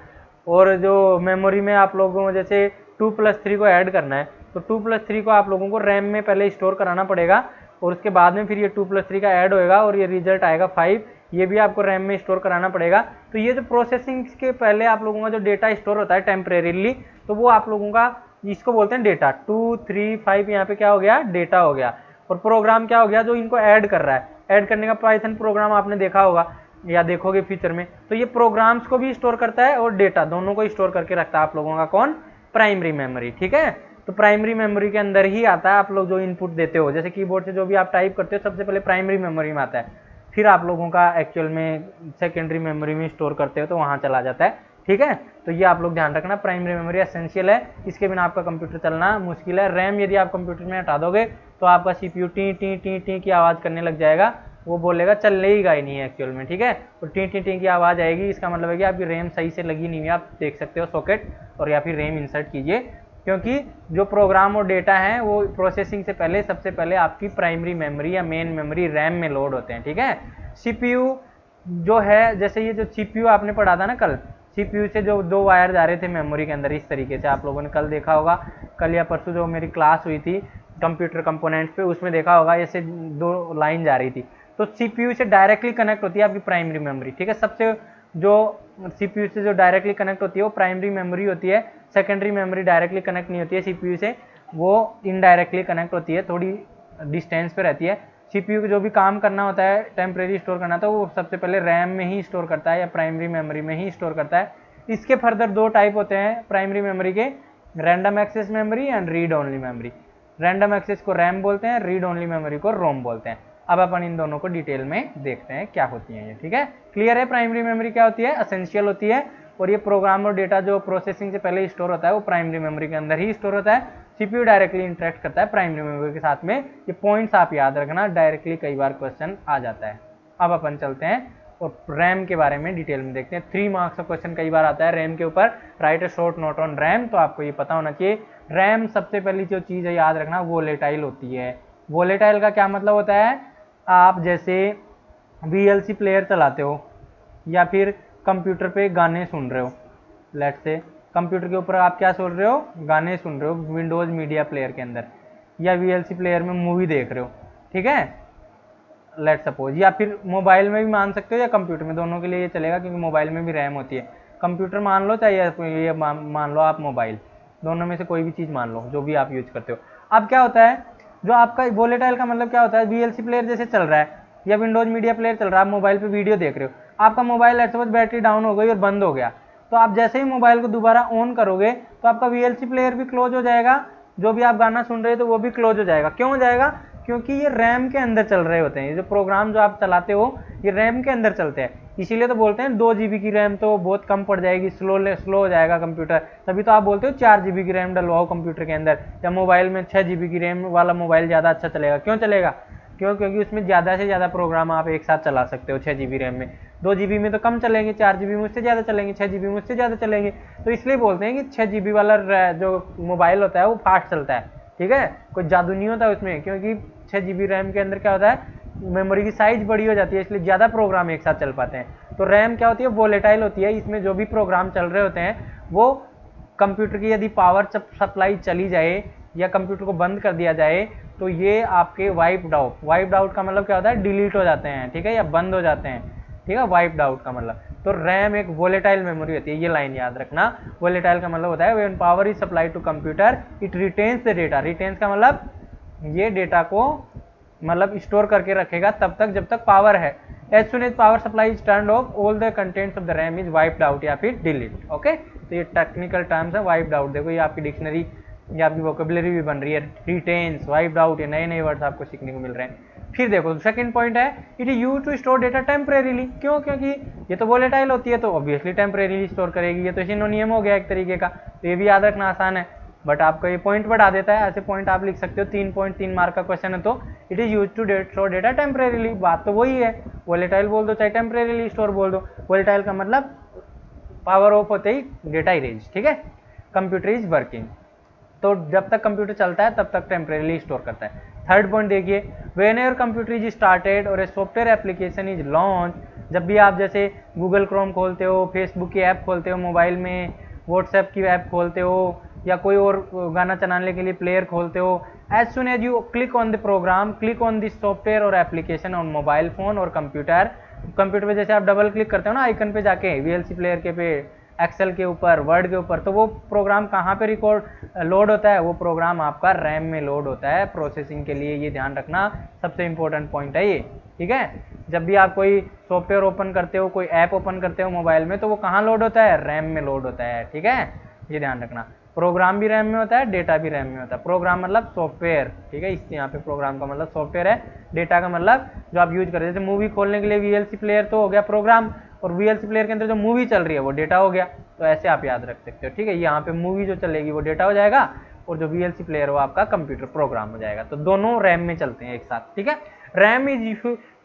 और जो मेमोरी में आप लोगों को जैसे 2+3 को ऐड करना है, तो 2+3 को आप लोगों को रैम में पहले स्टोर कराना पड़ेगा, और उसके बाद में फिर ये 2+3 का ऐड होएगा और ये रिजल्ट आएगा 5, ये भी आपको रैम में स्टोर कराना पड़ेगा। तो ये जो प्रोसेसिंग के पहले आप लोगों का जो डेटा स्टोर होता है टेम्परेरीली, तो वो आप लोगों का, इसको बोलते हैं डेटा, 2, 3, 5 यहाँ पे क्या हो गया, डेटा हो गया, और प्रोग्राम क्या हो गया, जो इनको ऐड कर रहा है, ऐड करने का पाइथन प्रोग्राम आपने देखा होगा या देखोगे फ्यूचर में, तो ये प्रोग्राम्स को भी स्टोर करता है और डेटा दोनों को स्टोर करके रखता है आप लोगों का कौन, प्राइमरी मेमोरी, ठीक है। तो प्राइमरी मेमोरी के अंदर ही आता है आप लोग जो इनपुट देते हो, जैसे कीबोर्ड से जो भी आप टाइप करते हो सबसे पहले प्राइमरी मेमोरी में आता है, फिर आप लोगों का एक्चुअल में सेकेंडरी मेमोरी में स्टोर करते हो तो वहाँ चला जाता है, ठीक है। तो ये आप लोग ध्यान रखना, प्राइमरी मेमोरी एसेंशियल है, इसके बिना आपका कंप्यूटर चलना मुश्किल है। रैम यदि आप कंप्यूटर में हटा दोगे तो आपका CPU T T T T की आवाज़ करने लग जाएगा, वो बोलेगा चलेगा ही नहीं एक्चुअल में, ठीक है। तो टी टी टी की आवाज़ आएगी, इसका मतलब है कि आपकी रैम सही से लगी नहीं हुई, आप देख सकते हो सॉकेट और या फिर रैम इंसर्ट कीजिए, क्योंकि जो प्रोग्राम और डेटा है वो प्रोसेसिंग से पहले सबसे पहले आपकी प्राइमरी मेमोरी या मेन मेमोरी रैम में लोड होते हैं, ठीक है। सीपीयू जो है, जैसे ये जो सीपीयू आपने पढ़ा था ना कल, सीपीयू से जो 2 वायर जा रहे थे मेमोरी के अंदर, इस तरीके से आप लोगों ने कल देखा होगा, कल या परसों जो मेरी क्लास हुई थी कंप्यूटर कंपोनेंट्स पे, उसमें देखा होगा ऐसे 2 लाइन जा रही थी, तो सीपीयू से डायरेक्टली कनेक्ट होती है आपकी प्राइमरी मेमोरी, ठीक है। सबसे जो सीपीयू से जो डायरेक्टली कनेक्ट होती है वो प्राइमरी मेमोरी होती है, सेकेंडरी मेमोरी डायरेक्टली कनेक्ट नहीं होती है सीपीयू से, वो इनडायरेक्टली कनेक्ट होती है, थोड़ी डिस्टेंस पे रहती है। सीपीयू को जो भी काम करना होता है, टेम्परेरी स्टोर करना था, वो सबसे पहले रैम में ही स्टोर करता है या प्राइमरी मेमोरी में ही स्टोर करता है। इसके फर्दर 2 टाइप होते हैं प्राइमरी मेमोरी के, random access memory and read only memory. Random access को रैम बोलते हैं, रीड ओनली मेमोरी को रोम बोलते हैं। अब अपन इन दोनों को डिटेल में देखते हैं क्या होती है ये, ठीक है। क्लियर है, प्राइमरी मेमोरी क्या होती है, असेंशियल होती है, और ये प्रोग्राम और डेटा जो प्रोसेसिंग से पहले स्टोर होता है वो प्राइमरी मेमोरी के अंदर ही स्टोर होता है। सीपीयू डायरेक्टली इंटरेक्ट करता है प्राइमरी मेमोरी के साथ में, ये पॉइंट्स आप याद रखना, डायरेक्टली कई बार क्वेश्चन आ जाता है। अब अपन चलते हैं और रैम के बारे में डिटेल में देखते हैं। 3 मार्क्स का क्वेश्चन कई बार आता है रैम के ऊपर, right a short note on RAM, तो आपको ये पता होना चाहिए। रैम सबसे पहली जो चीज़ है याद रखना, वोलेटाइल होती है। वोलेटाइल का क्या मतलब होता है, आप जैसे VLC प्लेयर चलाते हो या फिर कंप्यूटर पे गाने सुन रहे हो, लेट से कंप्यूटर के ऊपर आप क्या सुन रहे हो, गाने सुन रहे हो विंडोज़ मीडिया प्लेयर के अंदर, या VLC प्लेयर में मूवी देख रहे हो, ठीक है, लेट सपोज, या फिर मोबाइल में भी मान सकते हो या कंप्यूटर में, दोनों के लिए ये चलेगा क्योंकि मोबाइल में भी रैम होती है। कंप्यूटर मान लो चाहे ये मान लो आप मोबाइल, दोनों में से कोई भी चीज़ मान लो जो भी आप यूज करते हो। अब क्या होता है, जो आपका वोलेटाइल का मतलब क्या होता है, VLC प्लेयर जैसे चल रहा है या विंडोज मीडिया प्लेयर चल रहा है, आप मोबाइल पे वीडियो देख रहे हो, आपका mobile let suppose battery down हो गई और बंद हो गया, तो आप जैसे ही मोबाइल को दोबारा ऑन करोगे तो आपका VLC प्लेयर भी क्लोज हो जाएगा, जो भी आप गाना सुन रहे हो तो वो भी क्लोज हो जाएगा। क्यों हो जाएगा, क्योंकि ये रैम के अंदर चल रहे होते हैं, ये जो प्रोग्राम जो आप चलाते हो ये रैम के अंदर चलते हैं, इसीलिए तो बोलते हैं 2 GB की रैम तो बहुत कम पड़ जाएगी, स्लो हो जाएगा कंप्यूटर, तभी तो आप बोलते हो 4 GB की रैम डलवाओ कंप्यूटर के अंदर, या मोबाइल में 6 GB की रैम वाला मोबाइल ज़्यादा अच्छा चलेगा। क्यों चलेगा, क्योंकि उसमें ज़्यादा से ज़्यादा प्रोग्राम आप एक साथ चला सकते हो 6 GB रैम में। 2 GB में तो कम चलेंगे, 4 GB में उससे ज़्यादा चलेंगे, 6 GB में उससे ज़्यादा चलेंगे, तो इसलिए बोलते हैं कि 6 GB वाला जो मोबाइल होता है वो फास्ट चलता है, ठीक है, कोई जादू नहीं होता उसमें, क्योंकि 6 GB रैम के अंदर क्या होता है, मेमोरी की साइज बड़ी हो जाती है, इसलिए ज़्यादा प्रोग्राम एक साथ चल पाते हैं। तो रैम क्या होती है, वोलेटाइल होती है, इसमें जो भी प्रोग्राम चल रहे होते हैं वो कंप्यूटर की यदि पावर सप्लाई चली जाए या कंप्यूटर को बंद कर दिया जाए तो ये आपके वाइप्ड आउट का मतलब क्या होता है, डिलीट हो जाते हैं, ठीक है, या बंद हो जाते हैं, ठीक है, वाइप्ड आउट का मतलब। तो रैम एक वोलेटाइल मेमोरी होती है, ये लाइन याद रखना। वोलेटाइल का मतलब होता है when power is supplied to computer it retains the data, retains का मतलब ये डेटा को मतलब स्टोर करके रखेगा तब तक जब तक पावर है। As soon as power supply is turned off all the contents of the RAM is wiped out या फिर डिलीट। ओके, तो ये टेक्निकल टर्म्स है वाइप्ड आउट, देखो ये आपकी डिक्शनरी या आपकी वोकेबुलरी भी बन रही है, रिटेन्स, वाइप्ड आउट, ये नए नए वर्ड्स आपको सीखने को मिल रहे हैं। फिर देखो सेकंड पॉइंट है, it is used to store data temporarily. क्यों, क्योंकि ये तो वोलेटाइल होती है तो ऑब्वियसली टेम्परेरीली स्टोर करेगी, ये तो सिनोनियम हो गया एक तरीके का, तो ये भी याद रखना आसान है, बट आपको ये पॉइंट बढ़ा देता है, ऐसे पॉइंट आप लिख सकते हो। 3.3 मार्क का क्वेश्चन है तो it is use to store data temporarily, बात तो वही है, वोलेटाइल बोल दो चाहे टेम्परेरीली स्टोर बोल दो, वोलेटाइल का मतलब पावर ऑफ होते ही डेटा इरेज, ठीक है, कंप्यूटर इज वर्किंग, तो जब तक कंप्यूटर चलता है तब तक टेम्परेरीली स्टोर करता है। थर्ड पॉइंट देखिए, when your computer is started और a software application is launch, जब भी आप जैसे गूगल क्रोम खोलते हो, फेसबुक की ऐप खोलते हो मोबाइल में, व्हाट्सएप की ऐप खोलते हो, या कोई और गाना चलाने के लिए प्लेयर खोलते हो, as soon as you click on the program, click on this software और एप्लीकेशन ऑन मोबाइल फोन और कंप्यूटर, कंप्यूटर पे जैसे आप डबल क्लिक करते हो ना आइकन पे जाके, VLC प्लेयर के पे, एक्सेल के ऊपर, वर्ड के ऊपर, तो वो प्रोग्राम कहाँ पे लोड होता है, वो प्रोग्राम आपका रैम में लोड होता है प्रोसेसिंग के लिए, ये ध्यान रखना, सबसे इंपॉर्टेंट पॉइंट है ये, ठीक है। जब भी आप कोई सॉफ्टवेयर ओपन करते हो, कोई ऐप ओपन करते हो मोबाइल में, तो वो कहाँ लोड होता है, रैम में लोड होता है, ठीक है, ये ध्यान रखना। प्रोग्राम भी रैम में होता है, डेटा भी रैम में होता है। प्रोग्राम मतलब सॉफ्टवेयर, ठीक है, इससे यहाँ पे प्रोग्राम का मतलब सॉफ्टवेयर है, डेटा का मतलब जो आप यूज कर रहे हैं, जैसे मूवी खोलने के लिए VLC प्लेयर तो हो गया प्रोग्राम, और VLC प्लेयर के अंदर जो मूवी चल रही है वो डेटा हो गया, तो ऐसे आप याद रख सकते हो, ठीक है। यहाँ पे मूवी जो चलेगी वो डेटा हो जाएगा और जो VLC प्लेयर वो आपका कंप्यूटर प्रोग्राम हो जाएगा, तो दोनों रैम में चलते हैं एक साथ, ठीक है। RAM is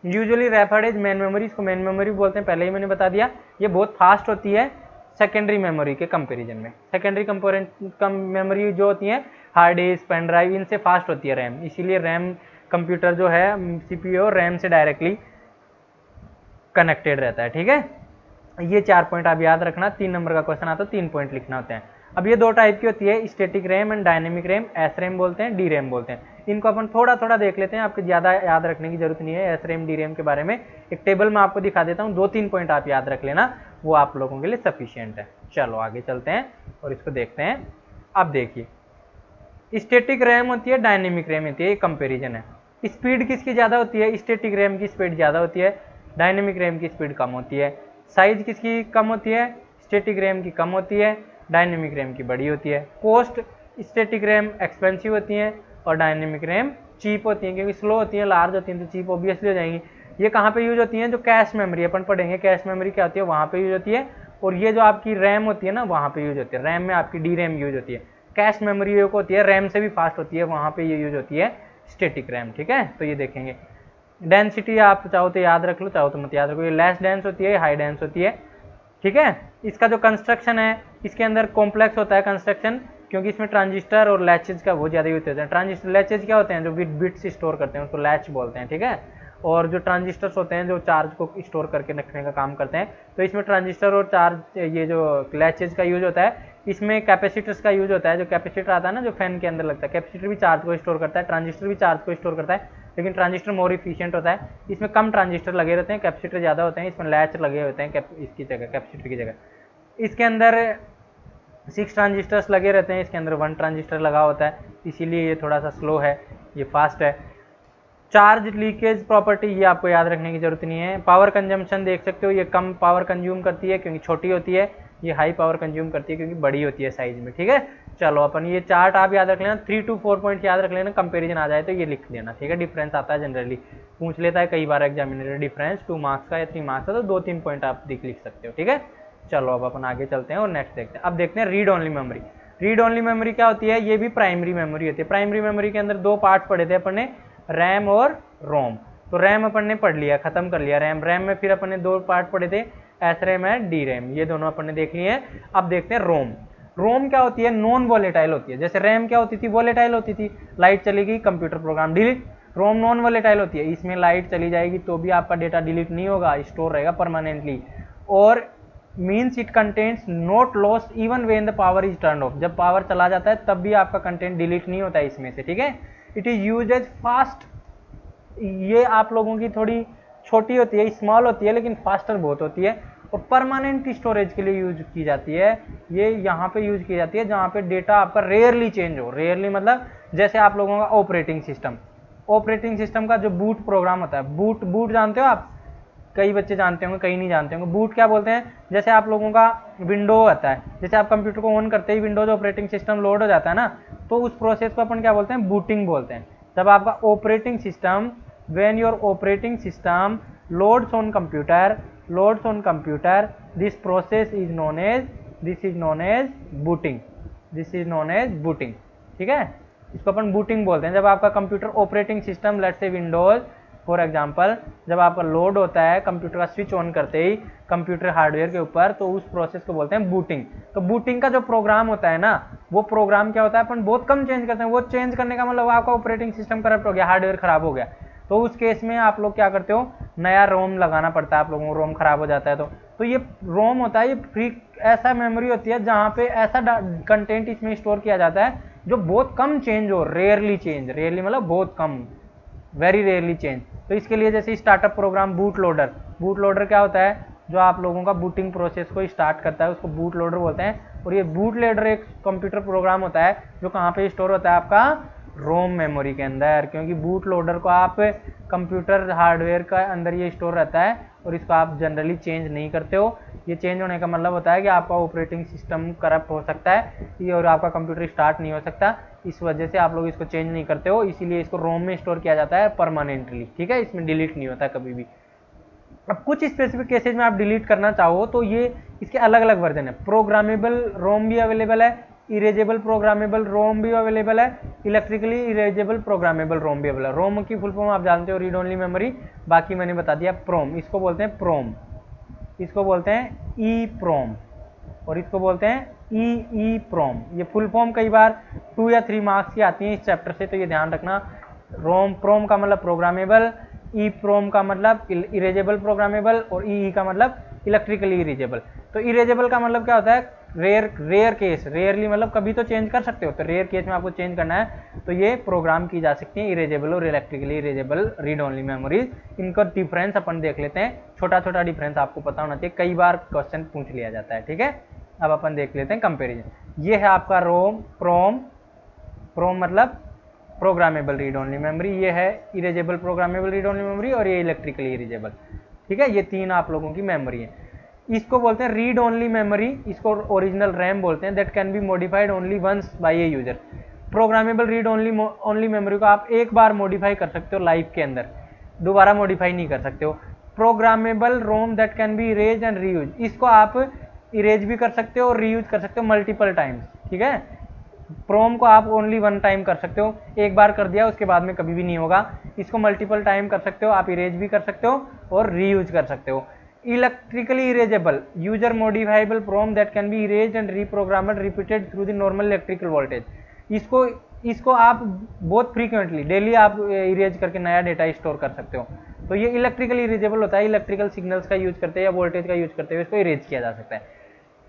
usually referred as main memory, इसको मेन मेमोरी बोलते हैं, पहले ही मैंने बता दिया, ये बहुत फास्ट होती है सेकेंडरी मेमोरी के कंपैरिजन में। सेकेंडरी कंपोनेंट मेमोरी जो होती है हार्ड डिस्क, पेन ड्राइव, इनसे फास्ट होती है रैम, इसीलिए रैम कंप्यूटर जो है CPU रैम से डायरेक्टली कनेक्टेड रहता है, ठीक है। ये 4 पॉइंट आप याद रखना, 3 नंबर का क्वेश्चन आता है 3 पॉइंट लिखना होते हैं। अब ये 2 टाइप की होती है, static RAM and dynamic RAM, S RAM बोलते हैं, डी रैम बोलते हैं। इनको अपन थोड़ा थोड़ा देख लेते हैं, आपको ज़्यादा याद रखने की जरूरत नहीं है एस रैम डी रैम के बारे में, एक टेबल में आपको दिखा देता हूँ, 2-3 पॉइंट आप याद रख लेना, वो आप लोगों के लिए सफिशियंट है। चलो आगे चलते हैं और इसको देखते हैं। अब देखिए, स्टैटिक रैम होती है, डायनेमिक रैम होती है, ये कंपेरिजन है। स्पीड किसकी ज़्यादा होती है, स्टैटिक रैम की स्पीड ज़्यादा होती है, डायनेमिक रैम की स्पीड कम होती है। साइज किसकी कम होती है, स्टैटिक रैम की कम होती है, डायनेमिक रैम की बड़ी होती है। कॉस्ट, स्टैटिक रैम एक्सपेंसिव होती है और डायनेमिक रैम चीप होती है, क्योंकि स्लो होती है, लार्ज होती है तो चीप ऑब्वियसली हो जाएंगी। ये कहाँ पे यूज होती है, जो कैश मेमोरी अपन पढ़ेंगे, कैश मेमोरी क्या होती है वहाँ पे यूज होती है, और ये जो आपकी रैम होती है ना वहाँ पे यूज होती है। रैम में आपकी डी रैम यूज होती है, कैश मेमोरी होती है रैम से भी फास्ट होती है, वहाँ पे ये यूज होती है स्टैटिक रैम, ठीक है। तो ये देखेंगे डेंसिटी आप चाहो तो याद रख लो, चाहो तो मत याद रखो। ये लेस डेंस होती है, हाई डेंस होती है, ठीक है। इसका जो कंस्ट्रक्शन है, इसके अंदर कॉम्प्लेक्स होता है कंस्ट्रक्शन, क्योंकि इसमें ट्रांजिस्टर और लैचेज का बहुत ज़्यादा यूज होता है। ट्रांजिस्टर लैचेज क्या होते हैं, जो बिट्स स्टोर करते हैं उसको लैच बोलते हैं, ठीक है। और जो ट्रांजिस्टर्स होते हैं जो चार्ज को स्टोर करके रखने का काम करते हैं, तो इसमें ट्रांजिस्टर और चार्ज, ये जो लैचेज का यूज होता है, इसमें कैपेसिटर्स का यूज होता है। जो कैपेसिटर आता है ना, जो फैन के अंदर लगता है, कैपेसिटर भी चार्ज को स्टोर करता है, ट्रांजिस्टर भी चार्ज को स्टोर करता है, लेकिन ट्रांजिस्टर मोर इफिशिएंट होता है। इसमें कम ट्रांजिस्टर लगे रहते हैं, कैपेसिटर ज़्यादा होते हैं, इसमें लैच लगे होते हैं इसकी जगह, कैपेसिटर की जगह। इसके अंदर 6 ट्रांजिस्टर्स लगे रहते हैं, इसके अंदर 1 ट्रांजिस्टर लगा होता है, इसीलिए ये थोड़ा सा स्लो है, ये फास्ट है। चार्ज लीकेज प्रॉपर्टी ये आपको याद रखने की जरूरत नहीं है। पावर कंजम्पशन देख सकते हो, ये कम पावर कंज्यूम करती है क्योंकि छोटी होती है, ये हाई पावर कंज्यूम करती है क्योंकि बड़ी होती है साइज में, ठीक है। चलो अपन ये चार्ट आप याद रख लेना, 3 to 4 पॉइंट याद रख लेना, कंपेरिजन आ जाए तो ये लिख लेना, ठीक है। डिफरेंस आता है जनरली, पूछ लेता है कई बार एग्जामिनर, डिफरेंस 2 मार्क्स का या 3 मार्क्स का, तो 2-3 पॉइंट आप लिख सकते हो, ठीक है। चलो अब अपन आगे चलते हैं और नेक्स्ट देखते हैं। अब देखते हैं read only memory. Read only memory क्या होती है, ये भी प्राइमरी मेमोरी होती है। प्राइमरी मेमोरी के अंदर 2 पार्ट पढ़े थे अपन ने, रैम और रोम। तो रैम अपन ने पढ़ लिया, खत्म कर लिया रैम। रैम में फिर अपन ने 2 पार्ट पढ़े थे, एस रैम है, डी रैम, ये दोनों अपन ने देख लिए हैं। अब देखते हैं रोम। रोम क्या होती है, नॉन वॉलेटाइल होती है। जैसे रैम क्या होती थी, वॉलेटाइल होती थी, लाइट चली गई कंप्यूटर प्रोग्राम डिलीट। रोम नॉन वॉलेटाइल होती है, इसमें लाइट चली जाएगी तो भी आपका डेटा डिलीट नहीं होगा, स्टोर रहेगा परमानेंटली। और means it contents not lost even when the power is turn off. जब पावर चला जाता है तब भी आपका कंटेंट डिलीट नहीं होता है इसमें से, ठीक है। It is use as fast, ये आप लोगों की थोड़ी छोटी होती है, स्मॉल होती है, लेकिन फास्टर बहुत होती है। और परमानेंट स्टोरेज के लिए यूज की जाती है। ये यहाँ पे यूज की जाती है जहाँ पे डेटा आपका रेयरली चेंज हो। रेयरली मतलब जैसे आप लोगों का ऑपरेटिंग सिस्टम, ऑपरेटिंग सिस्टम का जो बूट प्रोग्राम होता है, बूट जानते हो आप, कई बच्चे जानते होंगे, कई नहीं जानते होंगे। बूट क्या बोलते हैं, जैसे आप लोगों का विंडो आता है, जैसे आप कंप्यूटर को ऑन करते ही विंडोज ऑपरेटिंग सिस्टम लोड हो जाता है ना, तो उस प्रोसेस को अपन क्या बोलते हैं, बूटिंग बोलते हैं। जब आपका operating system, when your operating system loads on computer, this process is known as booting, ठीक है। इसको अपन बूटिंग बोलते हैं। जब आपका computer operating system, let's say Windows for example, जब आपका लोड होता है कंप्यूटर का स्विच ऑन करते ही कंप्यूटर हार्डवेयर के ऊपर, तो उस प्रोसेस को बोलते हैं बूटिंग। तो बूटिंग का जो प्रोग्राम होता है ना, वो प्रोग्राम क्या होता है, अपन बहुत कम चेंज करते हैं। वो चेंज करने का मतलब आपका ऑपरेटिंग सिस्टम करप्ट हो गया, हार्डवेयर खराब हो गया, तो उस केस में आप लोग क्या करते हो, नया रोम लगाना पड़ता है आप लोगों को। रोम खराब हो जाता है तो ये रोम होता है, ये फ्री ऐसा मेमोरी होती है जहाँ पे ऐसा कंटेंट इसमें स्टोर किया जाता है जो बहुत कम चेंज हो, रेयरली चेंज। रेयरली मतलब बहुत कम, वेरी रेयरली चेंज। तो इसके लिए जैसे स्टार्टअप प्रोग्राम, बूट लोडर क्या होता है, जो आप लोगों का बूटिंग प्रोसेस को स्टार्ट करता है, उसको बूट लोडर बोलते हैं। और ये बूट लोडर एक कंप्यूटर प्रोग्राम होता है जो कहाँ पे स्टोर होता है, आपका रोम मेमोरी के अंदर। क्योंकि बूट लोडर को आप कंप्यूटर हार्डवेयर का अंदर ये स्टोर रहता है और इसको आप जनरली चेंज नहीं करते हो। ये चेंज होने का मतलब होता है कि आपका ऑपरेटिंग सिस्टम करप्ट हो सकता है ये, और आपका कंप्यूटर स्टार्ट नहीं हो सकता, इस वजह से आप लोग इसको चेंज नहीं करते हो। इसीलिए इसको रोम में स्टोर किया जाता है परमानेंटली, ठीक है। इसमें डिलीट नहीं होता कभी भी। अब कुछ स्पेसिफिक केसेज में आप डिलीट करना चाहो तो ये इसके अलग अलग वर्जन है। प्रोग्रामेबल रोम भी अवेलेबल है, इरेजेबल प्रोग्रामेबल रोम भी अवेलेबल है, इलेक्ट्रिकली इरेजेबल प्रोग्रामेबल रोम भी अवेलेबल है। रोम की फुल फॉर्म आप जानते हो, रीड ओनली मेमोरी, बाकी मैंने बता दिया। प्रोम, इसको बोलते हैं प्रोम, इसको बोलते हैं ई प्रोम, और इसको बोलते हैं ई प्रोम। ये फुल फॉर्म कई बार 2 या 3 मार्क्स की आती है इस चैप्टर से, तो ये ध्यान रखना। प्रोम का मतलब प्रोग्रामेबल, ई प्रोम का मतलब इरेजेबल प्रोग्रामेबल, और ई का मतलब इलेक्ट्रिकली इरेजेबल। तो इरेजेबल का मतलब क्या होता है, रेयर केस, रेयरली मतलब कभी तो चेंज कर सकते हो, तो रेयर केस में आपको चेंज करना है तो ये प्रोग्राम की जा सकती है, इरेजेबल और electrically erasable read only memories. इनका डिफरेंस अपन देख लेते हैं, छोटा छोटा डिफरेंस आपको पता होना चाहिए, कई बार क्वेश्चन पूछ लिया जाता है, ठीक है। अब अपन देख लेते हैं कंपेरिजन। ये है आपका प्रोम मतलब प्रोग्रामेबल रीड ओनली मेमोरी, ये है erasable programmable read only memory, और ये इलेक्ट्रिकली इरेजेबल, ठीक है। ये 3 आप लोगों की मेमोरी है। इसको बोलते हैं रीड ओनली मेमोरी, इसको ओरिजिनल रैम बोलते हैं, that can be modified only once by a user. Programmable read only memory को आप एक बार मॉडिफाई कर सकते हो लाइफ के अंदर, दोबारा मॉडिफाई नहीं कर सकते हो। Programmable Rome that can B erase and reuse, इसको आप इरेज भी कर सकते हो और रीयूज कर सकते हो मल्टीपल टाइम्स, ठीक है। प्रोम को आप ओनली वन टाइम कर सकते हो, एक बार कर दिया उसके बाद में कभी भी नहीं होगा। इसको मल्टीपल टाइम कर सकते हो, आप इरेज भी कर सकते हो और रीयूज कर सकते हो। Electrically erasable user modifiable PROM that can be erased and reprogrammed repeated through the normal electrical voltage. इसको आप बहुत फ्रीक्वेंटली डेली आप इरेज करके नया डेटा स्टोर कर सकते हो। तो ये इलेक्ट्रिकली इरेजेबल होता है, इलेक्ट्रिकल सिग्नल्स का यूज करते हैं या वोल्टेज का यूज करते हुए इसको इरेज किया जा सकता है।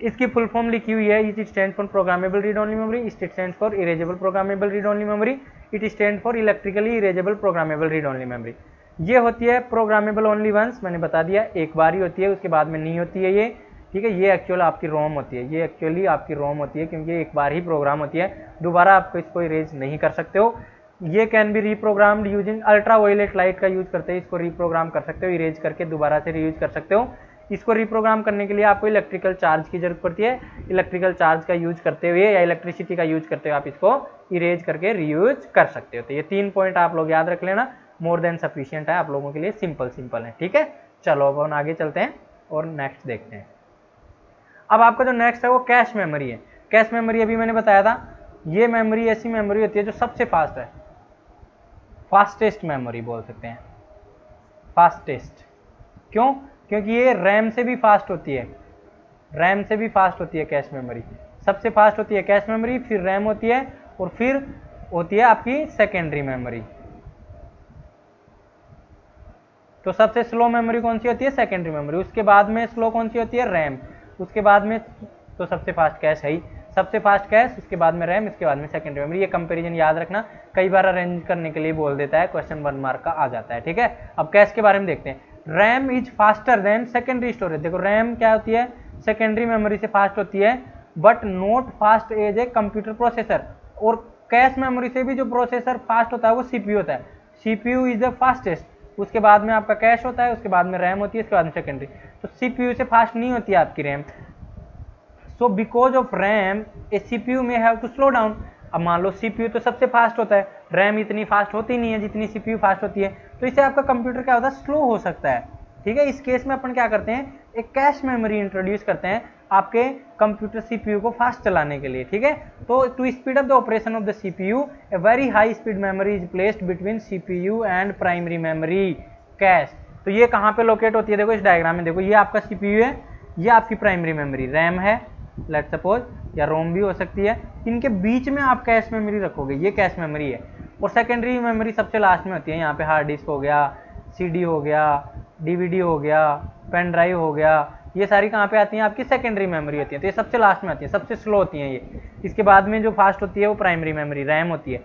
इसकी फुल फॉर्म लिखी हुई है, it stand for programmable read only memory, it stand for erasable programmable read only memory, it stand for electrically erasable programmable read only memory. ये होती है प्रोग्रामेबल ओनली वंस, मैंने बता दिया एक बार ही होती है, उसके बाद में नहीं होती है ये, ठीक है। ये एक्चुअल आपकी रोम होती है, ये एक्चुअली आपकी रोम होती है क्योंकि एक बार ही प्रोग्राम होती है, दोबारा आपको इसको इरेज नहीं कर सकते हो। ये can be reprogrammed using ultra violet light का यूज करते हैं, इसको रीप्रोग्राम कर सकते हो, इरेज करके दोबारा से रीयूज कर सकते हो। इसको रीप्रोग्राम करने के लिए आपको इलेक्ट्रिकल चार्ज की जरूरत पड़ती है, इलेक्ट्रिकल चार्ज का यूज करते हुए या इलेक्ट्रिसिटी का यूज करते हुए आप इसको इरेज करके रीयूज कर सकते हो। तो ये 3 पॉइंट आप लोग याद रख लेना, मोर देन सफिशिएंट है आप लोगों के लिए, सिंपल है, ठीक है। चलो अब हम आगे चलते हैं और नेक्स्ट देखते हैं। अब आपका जो नेक्स्ट है वो कैश मेमोरी है। कैश मेमोरी अभी मैंने बताया था, ये मेमोरी ऐसी मेमोरी होती है जो सबसे फास्ट है, फास्टेस्ट मेमोरी बोल सकते हैं, फास्टेस्ट। क्यों? क्योंकि ये रैम से भी फास्ट होती है, रैम से भी फास्ट होती है कैश मेमोरी, सबसे फास्ट होती है कैश मेमोरी, फिर रैम होती है और फिर होती है आपकी सेकेंडरी मेमोरी। तो सबसे स्लो मेमोरी कौन सी होती है? Secondary memory. उसके बाद में स्लो कौन सी होती है? रैम। उसके बाद में तो सबसे फास्ट कैश है ही, सबसे फास्ट कैश, उसके बाद में रैम, इसके बाद में सेकेंडरी मेमोरी। ये कंपैरिजन याद रखना, कई बार अरेंज करने के लिए बोल देता है, क्वेश्चन 1 मार्क का आ जाता है, ठीक है। अब कैश के बारे में देखते हैं। RAM is faster than secondary storage. देखो रैम क्या होती है? सेकेंडरी मेमोरी से फास्ट होती है, but not fast as a computer processor. और कैश मेमोरी से भी जो प्रोसेसर फास्ट होता है वो सीपीयू होता है, सीपीयू इज द फास्टेस्ट। उसके बाद में आपका कैश होता है, उसके बाद में रैम होती है, उसके बाद में सेकेंडरी। तो सीपीयू से फास्ट नहीं होती है आपकी RAM. So because of RAM A CPU में हैव टू स्लो डाउन। अब मान लो सीपीयू तो सबसे फास्ट होता है, रैम इतनी फास्ट होती नहीं है जितनी सीपीयू फास्ट होती है, तो इससे आपका कंप्यूटर क्या होता है? स्लो हो सकता है, ठीक है। इस केस में अपन क्या करते हैं? एक कैश मेमोरी इंट्रोड्यूस करते हैं आपके कंप्यूटर सीपीयू को फास्ट चलाने के लिए, ठीक है। तो to speed up the operation of the CPU a very high speed memory is placed between CPU and primary memory cache. तो ये कहाँ पे लोकेट होती है? देखो इस डायग्राम में, देखो ये आपका सीपीयू है, ये आपकी प्राइमरी मेमोरी रैम है, लेट्स सपोज, या रोम भी हो सकती है। इनके बीच में आप कैश मेमोरी रखोगे, ये कैश मेमोरी है। और सेकेंडरी मेमोरी सबसे लास्ट में होती है, यहाँ पे हार्ड डिस्क हो गया, सीडी हो गया, डीवीडी हो गया, पेन ड्राइव हो गया, ये सारी कहाँ पे आती हैं? आपकी सेकेंडरी मेमोरी होती है। तो ये सबसे लास्ट में आती है, सबसे स्लो होती हैं ये। इसके बाद में जो फास्ट होती है वो प्राइमरी मेमोरी रैम होती है,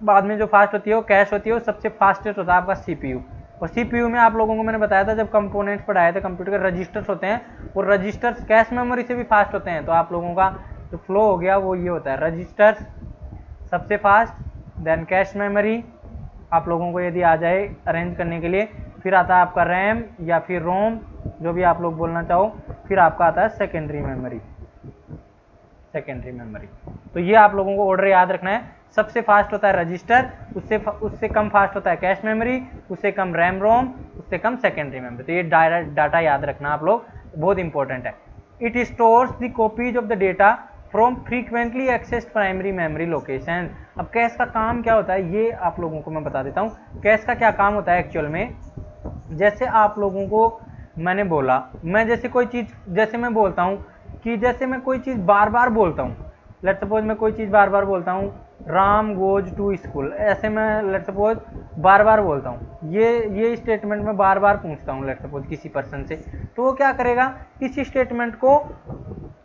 बाद में जो फास्ट होती है वो कैश होती है, और सबसे फास्टेस्ट होता है आपका सीपीयू। और सीपीयू में आप लोगों को मैंने बताया था जब कंपोनेंट्स पढ़ाए थे कंप्यूटर के, रजिस्टर्स होते हैं, और रजिस्टर्स कैश मेमोरी से भी फास्ट होते हैं। तो आप लोगों का जो फ्लो हो गया वो ये होता है, रजिस्टर्स सबसे फास्ट, देन कैश मेमोरी आप लोगों को यदि आ जाए अरेंज करने के लिए, फिर आता है आपका रैम या फिर रोम, जो भी आप लोग बोलना चाहो, फिर आपका आता है सेकेंडरी मेमोरी, सेकेंडरी मेमोरी। तो ये आप लोगों को ऑर्डर याद रखना है। सबसे फास्ट होता है रजिस्टर, उससे कम फास्ट होता है कैश मेमोरी, उससे कम रैम रोम, उससे कम सेकेंडरी मेमोरी। तो ये डाटा याद रखना आप लोग, बहुत इंपॉर्टेंट है। It stores the copies of the data from frequently accessed primary memory location. अब कैश का काम क्या होता है ये आप लोगों को मैं बता देता हूँ। कैश का क्या काम होता है एक्चुअल में, जैसे आप लोगों को मैंने बोला, मैं जैसे कोई चीज़, जैसे मैं बोलता हूँ कि जैसे मैं कोई चीज़ बार बार बोलता हूँ, लेट्स सपोज मैं कोई चीज़ बार बार बोलता हूँ, राम गोज टू स्कूल, ऐसे मैं लेट्स सपोज बार बार बोलता हूँ, ये स्टेटमेंट मैं बार बार पूछता हूँ लेट्स सपोज किसी पर्सन से, तो वो क्या करेगा? इस स्टेटमेंट को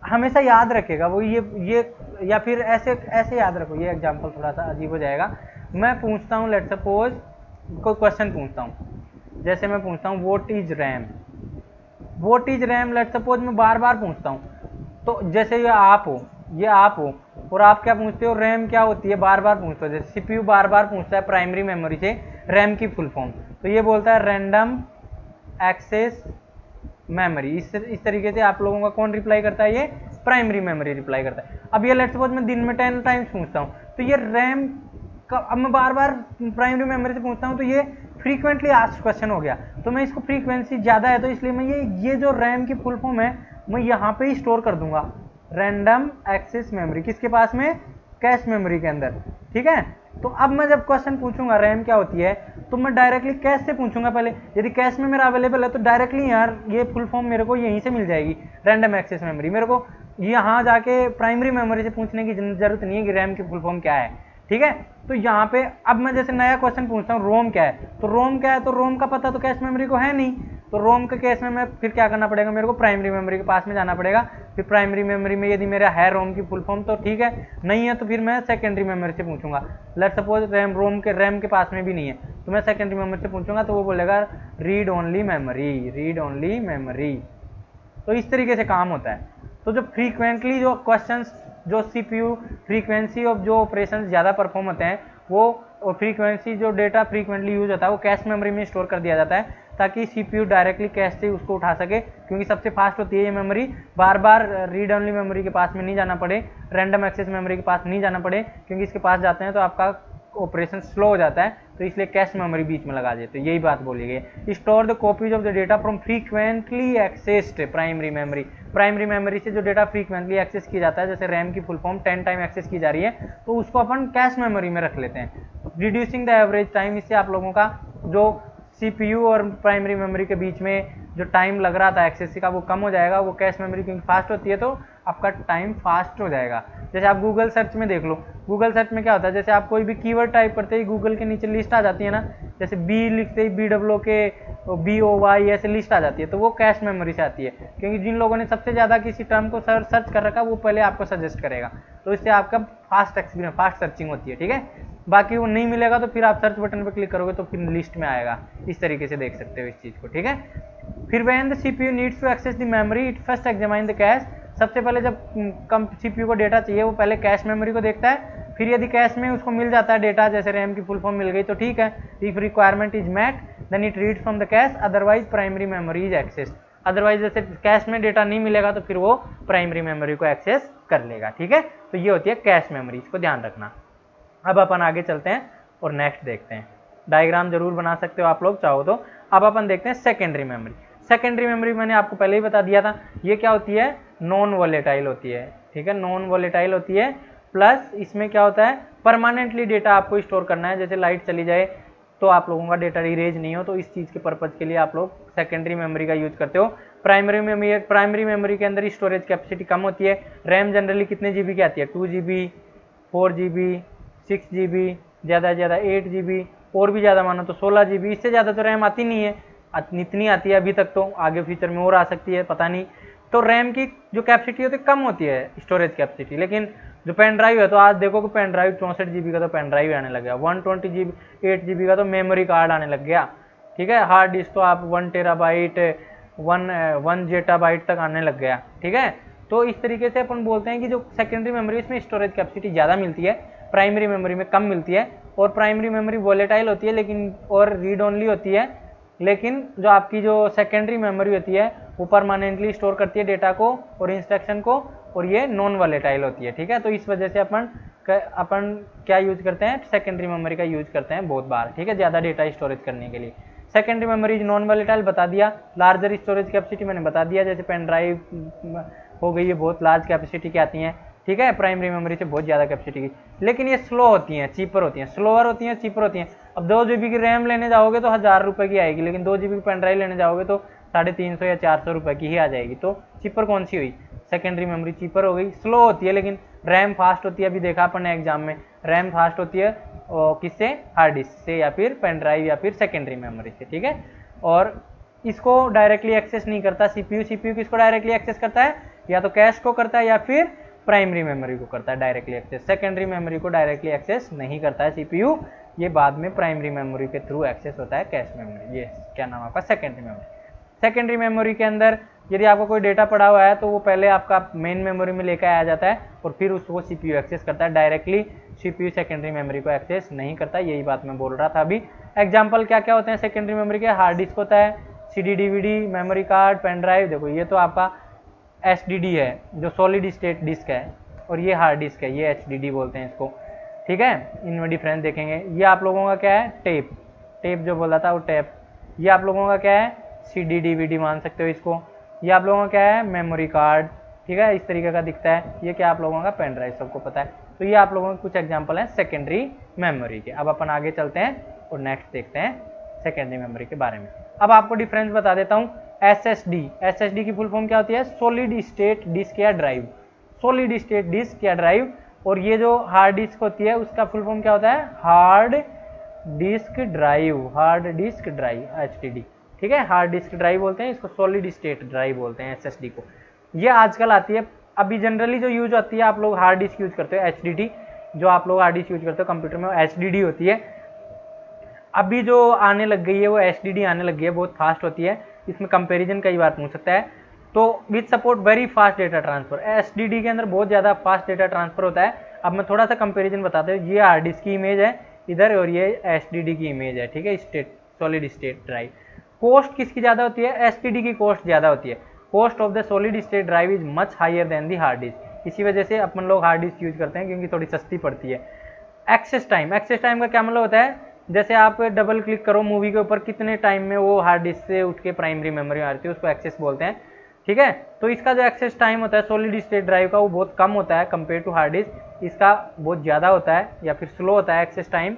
हमेशा याद रखेगा वो, ये या फिर ऐसे याद रखो। ये एग्जांपल थोड़ा सा अजीब हो जाएगा। मैं पूछता हूँ लेट्स सपोज, कोई क्वेश्चन पूछता हूँ, जैसे मैं पूछता हूँ what is RAM, what is RAM, let's suppose मैं बार बार पूछता हूँ। तो जैसे ये आप हो और आप क्या पूछते हो? रैम क्या होती है? बार बार पूछते हो। जैसे सीपीयू बार बार पूछता है प्राइमरी मेमोरी से रैम की फुल फॉर्म, तो ये बोलता है रैंडम एक्सेस मेमोरी। इस तरीके से आप लोगों का कौन रिप्लाई करता है? ये प्राइमरी मेमोरी रिप्लाई करता है। अब ये लेट्स सपोज मैं दिन में 10 टाइम्स पूछता हूँ, तो ये रैम का, अब मैं बार बार प्राइमरी मेमोरी से पूछता हूँ, तो ये फ्रीक्वेंटली आस्क्ड क्वेश्चन हो गया। तो मैं इसको फ्रीक्वेंसी ज़्यादा है तो इसलिए मैं ये जो रैम की फुल फॉर्म है मैं यहाँ पे ही स्टोर कर दूंगा, रैंडम एक्सेस मेमोरी, किसके पास में? कैश मेमोरी के अंदर, ठीक है। तो अब मैं जब क्वेश्चन पूछूंगा रैम क्या होती है, तो मैं डायरेक्टली कैश से पूछूंगा पहले। यदि कैश में मेरा अवेलेबल है तो डायरेक्टली यार ये फुल फॉर्म मेरे को यहीं से मिल जाएगी, रैंडम एक्सेस मेमोरी। मेरे को यहाँ जाके प्राइमरी मेमोरी से पूछने की जरूरत नहीं है कि रैम की फुल फॉर्म क्या है, ठीक है। तो यहाँ पे अब मैं जैसे नया क्वेश्चन पूछता हूँ रोम क्या है, तो रोम क्या है, तो रोम का पता तो कैश मेमोरी को है नहीं, तो रोम के केस में मैं फिर क्या करना पड़ेगा, मेरे को प्राइमरी मेमोरी के पास में जाना पड़ेगा। फिर प्राइमरी मेमोरी में यदि मेरा है रोम की फुल फॉर्म तो ठीक है, नहीं है तो फिर मैं सेकेंडरी मेमोरी से पूछूंगा। लेट सपोज रैम के पास में भी नहीं है तो मैं सेकेंडरी मेमोरी से पूछूंगा, तो वो बोलेगा read only memory, read only memory. तो इस तरीके से काम होता है। तो जो फ्रीक्वेंटली जो क्वेश्चंस, जो सीपीयू फ्रीक्वेंसी ऑफ जो ऑपरेशन ज़्यादा परफॉर्म होते हैं वो, और फ्रीक्वेंसी जो डेटा फ्रीक्वेंटली यूज होता है वो कैश मेमोरी में स्टोर कर दिया जाता है, ताकि सीपीयू डायरेक्टली कैश से उसको उठा सके, क्योंकि सबसे फास्ट होती है ये मेमोरी। बार बार रीड ओनली मेमोरी के पास में नहीं जाना पड़े, रैंडम एक्सेस मेमोरी के पास नहीं जाना पड़े, क्योंकि इसके पास जाते हैं तो आपका ऑपरेशन स्लो हो जाता है, तो इसलिए कैश मेमोरी बीच में लगा देते, यही बात बोली गई। Store the copies of the data from frequently accessed primary memory, primary memory से जो डेटा फ्रीक्वेंटली एक्सेस किया जाता है, जैसे रैम की फुल फॉर्म 10 टाइम एक्सेस की जा रही है, तो उसको अपन कैश मेमोरी में रख लेते हैं, रिड्यूसिंग द एवरेज टाइम। इससे आप लोगों का जो सीपीयू और प्राइमरी मेमोरी के बीच में जो टाइम लग रहा था एक्सेस का वो कम हो जाएगा। वो कैश मेमोरी क्योंकि फास्ट होती है तो आपका टाइम फास्ट हो जाएगा। जैसे आप गूगल सर्च में देख लो, गूगल सर्च में क्या होता है, जैसे आप कोई भी कीवर्ड टाइप करते ही गूगल के नीचे लिस्ट आ जाती है ना, जैसे बी लिखते ही BWK BOY ऐसे लिस्ट आ जाती है, तो वो कैश मेमोरी से आती है, क्योंकि जिन लोगों ने सबसे ज़्यादा किसी टर्म को सर्च कर रखा वो पहले आपको सजेस्ट करेगा, तो इससे आपका फास्ट एक्सपीरियंस, फास्ट सर्चिंग होती है, ठीक है। बाकी वो नहीं मिलेगा तो फिर आप सर्च बटन पर क्लिक करोगे तो फिर लिस्ट में आएगा। इस तरीके से देख सकते हो इस चीज़ को, ठीक है। फिर when the CPU needs to access the memory it first examine the cache. सबसे पहले जब कम सीपीयू को डेटा चाहिए वो पहले कैश मेमोरी को देखता है, फिर यदि कैश में उसको मिल जाता है डेटा, जैसे रैम की फुल फॉर्म मिल गई तो ठीक है, if requirement is met then it read from the cache, otherwise primary memory is access. Otherwise जैसे कैश में डेटा नहीं मिलेगा तो फिर वो प्राइमरी मेमोरी को एक्सेस कर लेगा, ठीक है। तो ये होती है कैश मेमोरी, इसको ध्यान रखना। अब अपन आगे चलते हैं और नेक्स्ट देखते हैं। डायग्राम जरूर बना सकते हो आप लोग चाहो तो। अब अपन देखते हैं सेकेंडरी मेमोरी। सेकेंडरी मेमोरी मैंने आपको पहले ही बता दिया था, ये क्या होती है, नॉन वॉलेटाइल होती है, ठीक है, नॉन वॉलेटाइल होती है। प्लस इसमें क्या होता है, परमानेंटली डेटा आपको स्टोर करना है, जैसे लाइट चली जाए तो आप लोगों का डेटा इरेज नहीं हो, तो इस चीज़ के पर्पज़ के लिए आप लोग सेकेंडरी मेमोरी का यूज करते हो। प्राइमरी मेमोरी के अंदर स्टोरेज कैपेसिटी कम होती है। रैम जनरली कितने जीबी की आती है, 2 GB, 4 GB, 6 GB, ज़्यादा से ज़्यादा 8 GB, और भी ज़्यादा मानो तो 16 GB, इससे ज़्यादा तो रैम आती नहीं है, इतनी आती है अभी तक, तो आगे फ्यूचर में और आ सकती है पता नहीं। तो रैम की जो कैपेसिटी होती है कम होती है, स्टोरेज कैपेसिटी। लेकिन जो पेन ड्राइव है तो आज देखो कि पेन ड्राइव 64 GB का तो पेन ड्राइव आने लग गया, 120 GB 8 GB का तो मेमोरी कार्ड आने लग गया, ठीक है। हार्ड डिस्क तो आप 1 TB 1 JB तक आने लग गया, ठीक है। तो इस तरीके से अपन बोलते हैं कि जो सेकेंडरी मेमोरी इसमें स्टोरेज कैपेसिटी ज़्यादा मिलती है, प्राइमरी मेमोरी में कम मिलती है। और प्राइमरी मेमोरी वॉलेटाइल होती है लेकिन, और रीड ओनली होती है, लेकिन जो आपकी जो सेकेंडरी मेमोरी होती है वो परमानेंटली स्टोर करती है डेटा को और इंस्ट्रक्शन को, और ये नॉन वॉलेटाइल होती है, ठीक है। तो इस वजह से अपन क्या यूज करते हैं, सेकेंडरी मेमोरी का यूज करते हैं बहुत बार, ठीक है, ज़्यादा डेटा स्टोरेज करने के लिए। Secondary memory is non volatile बता दिया। लार्जर स्टोरेज कैपेसिटी मैंने बता दिया, जैसे पेन ड्राइव हो गई है, बहुत लार्ज कैपेसिटी की आती हैं, ठीक है, प्राइमरी मेमोरी से बहुत ज़्यादा कैपेसिटी की, लेकिन ये स्लो होती हैं, चीपर होती हैं, स्लोअर होती हैं, चीपर होती हैं। अब 2 GB की रैम लेने जाओगे तो 1000 रुपये की आएगी, लेकिन 2 GB की पेन ड्राइव लेने जाओगे तो 350 या 400 रुपये की ही आ जाएगी। तो चीपर कौन सी हुई, सेकेंडरी मेमोरी चीपर हो गई। स्लो होती है लेकिन रैम फास्ट होती है, अभी देखा अपन ने एग्जाम में, रैम फास्ट होती है किससे, हार्ड डिस्क से या फिर पेन ड्राइव या फिर सेकेंडरी मेमोरी से, ठीक है। और इसको डायरेक्टली एक्सेस नहीं करता सीपीयू। सीपीयू किसको डायरेक्टली एक्सेस करता है, या तो कैश को करता है या फिर प्राइमरी मेमोरी को करता है डायरेक्टली एक्सेस। सेकेंडरी मेमोरी को डायरेक्टली एक्सेस नहीं करता है सीपीयू, ये बाद में प्राइमरी मेमोरी के थ्रू एक्सेस होता है कैश मेमोरी। ये क्या नाम आपका, सेकेंडरी मेमोरी। सेकेंडरी मेमोरी के अंदर यदि आपको कोई डेटा पड़ा हुआ है तो वो पहले आपका मेन मेमोरी में लेकर आया जाता है और फिर उसको सीपीयू एक्सेस करता है, डायरेक्टली सीपीयू सेकेंडरी मेमोरी को एक्सेस नहीं करता। यही बात मैं बोल रहा था अभी। एग्जाम्पल क्या क्या होते हैं सेकेंडरी मेमोरी के, हार्ड डिस्क होता है, CD DVD, memory card, pen drive. देखो ये तो आपका SDD है जो सॉलिड स्टेट डिस्क है, और ये हार्ड डिस्क है, ये HDD बोलते हैं इसको, ठीक है। इनमें डिफरेंस देखेंगे। ये आप लोगों का क्या है, टेप, टेप जो बोला था वो टेप। ये आप लोगों का क्या है, CD DVD मान सकते हो इसको। ये आप लोगों का क्या है, मेमोरी कार्ड, ठीक है, इस तरीके का दिखता है। ये क्या आप लोगों का पेन ड्राइव, सबको पता है। तो ये आप लोगों के कुछ एग्जाम्पल हैं सेकेंडरी मेमोरी के। अब अपन आगे चलते हैं और नेक्स्ट देखते हैं सेकेंडरी मेमोरी के बारे में। अब आपको डिफरेंस बता देता हूँ। एसएसडी की फुल फॉर्म क्या होती है? सॉलिड स्टेट डिस्क या ड्राइव, सॉलिड स्टेट डिस्क या ड्राइव। और ये जो हार्ड डिस्क होती है उसका फुल फॉर्म क्या होता है? Hard disk drive, hard disk drive, HDD। ठीक है, हार्ड डिस्क ड्राइव बोलते हैं इसको, सॉलिड स्टेट ड्राइव बोलते हैं SSD को। ये आजकल आती है। अभी जनरली जो यूज होती है, आप लोग हार्ड डिस्क यूज करते हो, HDD। जो आप लोग हार्ड डिस्क यूज करते हो कंप्यूटर में, वो HDD होती है। अभी जो आने लग गई है वो HDD आने लग गई है, बहुत फास्ट होती है। इसमें कंपैरिजन कई बार पूछ सकता है। तो with support very fast data transfer, SSD के अंदर बहुत ज़्यादा फास्ट डेटा ट्रांसफर होता है। अब मैं थोड़ा सा कंपैरिजन बताता हूँ। ये हार्ड डिस्क की इमेज है इधर, और ये SSD की इमेज है। ठीक है, state solid state drive. Cost किसकी ज़्यादा होती है? SSD की कॉस्ट ज़्यादा होती है। Cost of the solid state drive is much higher than the hard disk. इसी वजह से अपन लोग हार्ड डिस्क यूज करते हैं, क्योंकि थोड़ी सस्ती पड़ती है। एक्सेस टाइम, एक्सेस टाइम का क्या मतलब होता है? जैसे आप डबल क्लिक करो मूवी के ऊपर, कितने टाइम में वो हार्ड डिस्क से उठ के प्राइमरी मेमोरी में आती है, उसको एक्सेस बोलते हैं। ठीक है, तो इसका जो एक्सेस टाइम होता है सॉलिड स्टेट ड्राइव का, वो बहुत कम होता है कंपेयर टू हार्ड डिस्क। इसका बहुत ज़्यादा होता है या फिर स्लो होता है एक्सेस टाइम,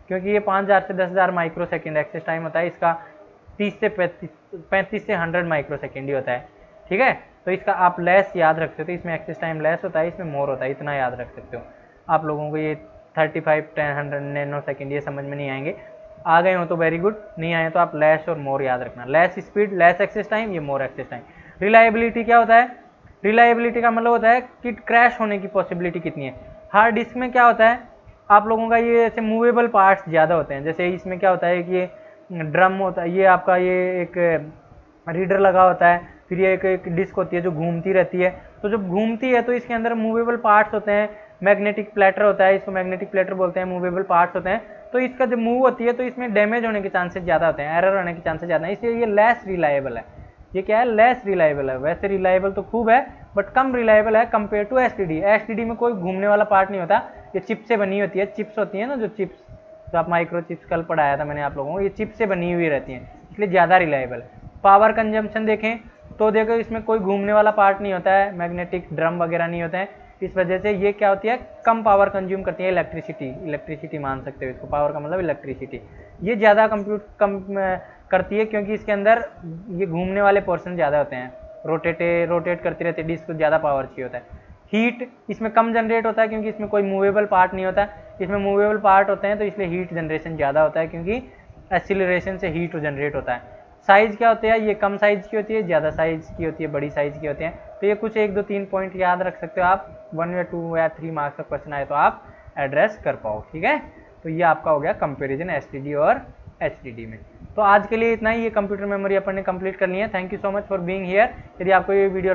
क्योंकि ये 5000 से 10,000 माइक्रो सेकेंड एक्सेस टाइम होता है। इसका 30 से 35 से 100 माइक्रो सेकेंड ही होता है। ठीक है, तो इसका आप लेस याद रख सकते हो। इसमें एक्सेस टाइम लेस होता है, इसमें मोर होता है, इतना याद रख सकते हो। आप लोगों को ये 35, 10, 100 नैनो सेकेंड ये समझ में नहीं आएंगे। आ गए हो तो वेरी गुड, नहीं आए तो आप लेस और मोर याद रखना। Less speed, less access time, ये मोर एक्सेस टाइम। रिलायबिलिटी क्या होता है? रिलायबिलिटी का मतलब होता है कि क्रैश होने की पॉसिबिलिटी कितनी है। हार्ड डिस्क में क्या होता है आप लोगों का, ये ऐसे मूवेबल पार्ट्स ज़्यादा होते हैं। जैसे इसमें क्या होता है कि ये ड्रम होता है, ये आपका ये एक रीडर लगा होता है, फिर ये एक डिस्क होती है जो घूमती रहती है। तो जब घूमती है तो इसके अंदर मूवेबल पार्ट्स होते हैं, मैग्नेटिक प्लेटर होता है, इसको मैग्नेटिक प्लेटर बोलते हैं, मूवेबल पार्ट्स होते हैं। तो इसका जब मूव होती है तो इसमें डैमेज होने के चांसेस ज़्यादा होते हैं, एरर होने के चांसेस ज़्यादा है, इसलिए ये लेस रिलायबल है। ये क्या है? लेस रिलायबल है। वैसे रिलायबल तो खूब है, बट कम रिलायबल है कंपेयर टू SSD। SSD में कोई घूमने वाला पार्ट नहीं होता, ये चिप से बनी होती है। चिप्स होती है ना, जो चिप्स, जो आप माइक्रो चिप्स कल पढ़ाया था मैंने आप लोगों को, ये चिप से बनी हुई रहती हैं, इसलिए ज़्यादा रिलायबल है। पावर कंजम्पशन देखें तो देखो इसमें कोई घूमने वाला पार्ट नहीं होता है, मैग्नेटिक ड्रम वगैरह नहीं होते हैं। इस वजह से ये क्या होती है? कम पावर कंज्यूम करती है, इलेक्ट्रिसिटी मान सकते हो इसको। पावर का मतलब इलेक्ट्रिसिटी। ये ज़्यादा कम करती है, क्योंकि इसके अंदर ये घूमने वाले पोर्शन ज़्यादा होते हैं, रोटेट करती रहती है डिस्क, को ज़्यादा पावर चाहिए होता है। हीट इसमें कम जनरेट होता है, क्योंकि इसमें कोई मूवेबल पार्ट नहीं होता। इसमें मूवेबल पार्ट होते हैं, तो इसलिए हीट जनरेशन ज़्यादा होता है, क्योंकि एक्सीलरेशन से हीट जनरेट होता है। साइज़ क्या होती है? ये कम साइज़ की होती है, ज़्यादा साइज़ की होती है, बड़ी साइज़ की होती है। तो ये कुछ 1, 2, 3 पॉइंट याद रख सकते हो आप। 1 या 2 या 3 मार्क्स का क्वेश्चन आए तो आप एड्रेस कर पाओ। ठीक है, तो ये आपका हो गया कंपेरिजन SSD और HDD में। तो आज के लिए इतना ही। ये कंप्यूटर मेमोरी अपन ने कंप्लीट कर ली है। Thank you so much for being here. यदि आपको ये वीडियो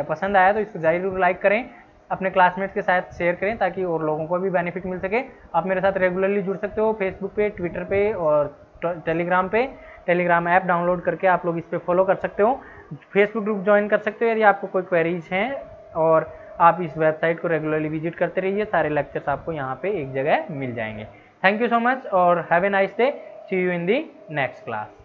पसंद आया तो इसको ज़रूर लाइक करें, अपने क्लासमेट्स के साथ शेयर करें, ताकि और लोगों को भी बेनिफिट मिल सके। आप मेरे साथ रेगुलरली जुड़ सकते हो फेसबुक पे, ट्विटर पे और टेलीग्राम पे। टेलीग्राम ऐप डाउनलोड करके आप लोग इस पर फॉलो कर सकते हो। फेसबुक ग्रुप ज्वाइन कर सकते हो यदि आपको कोई क्वेरीज हैं, और आप इस वेबसाइट को रेगुलरली विजिट करते रहिए। सारे लेक्चर्स आपको यहाँ पे एक जगह मिल जाएंगे। थैंक यू सो मच और have a nice day. See you in the next class.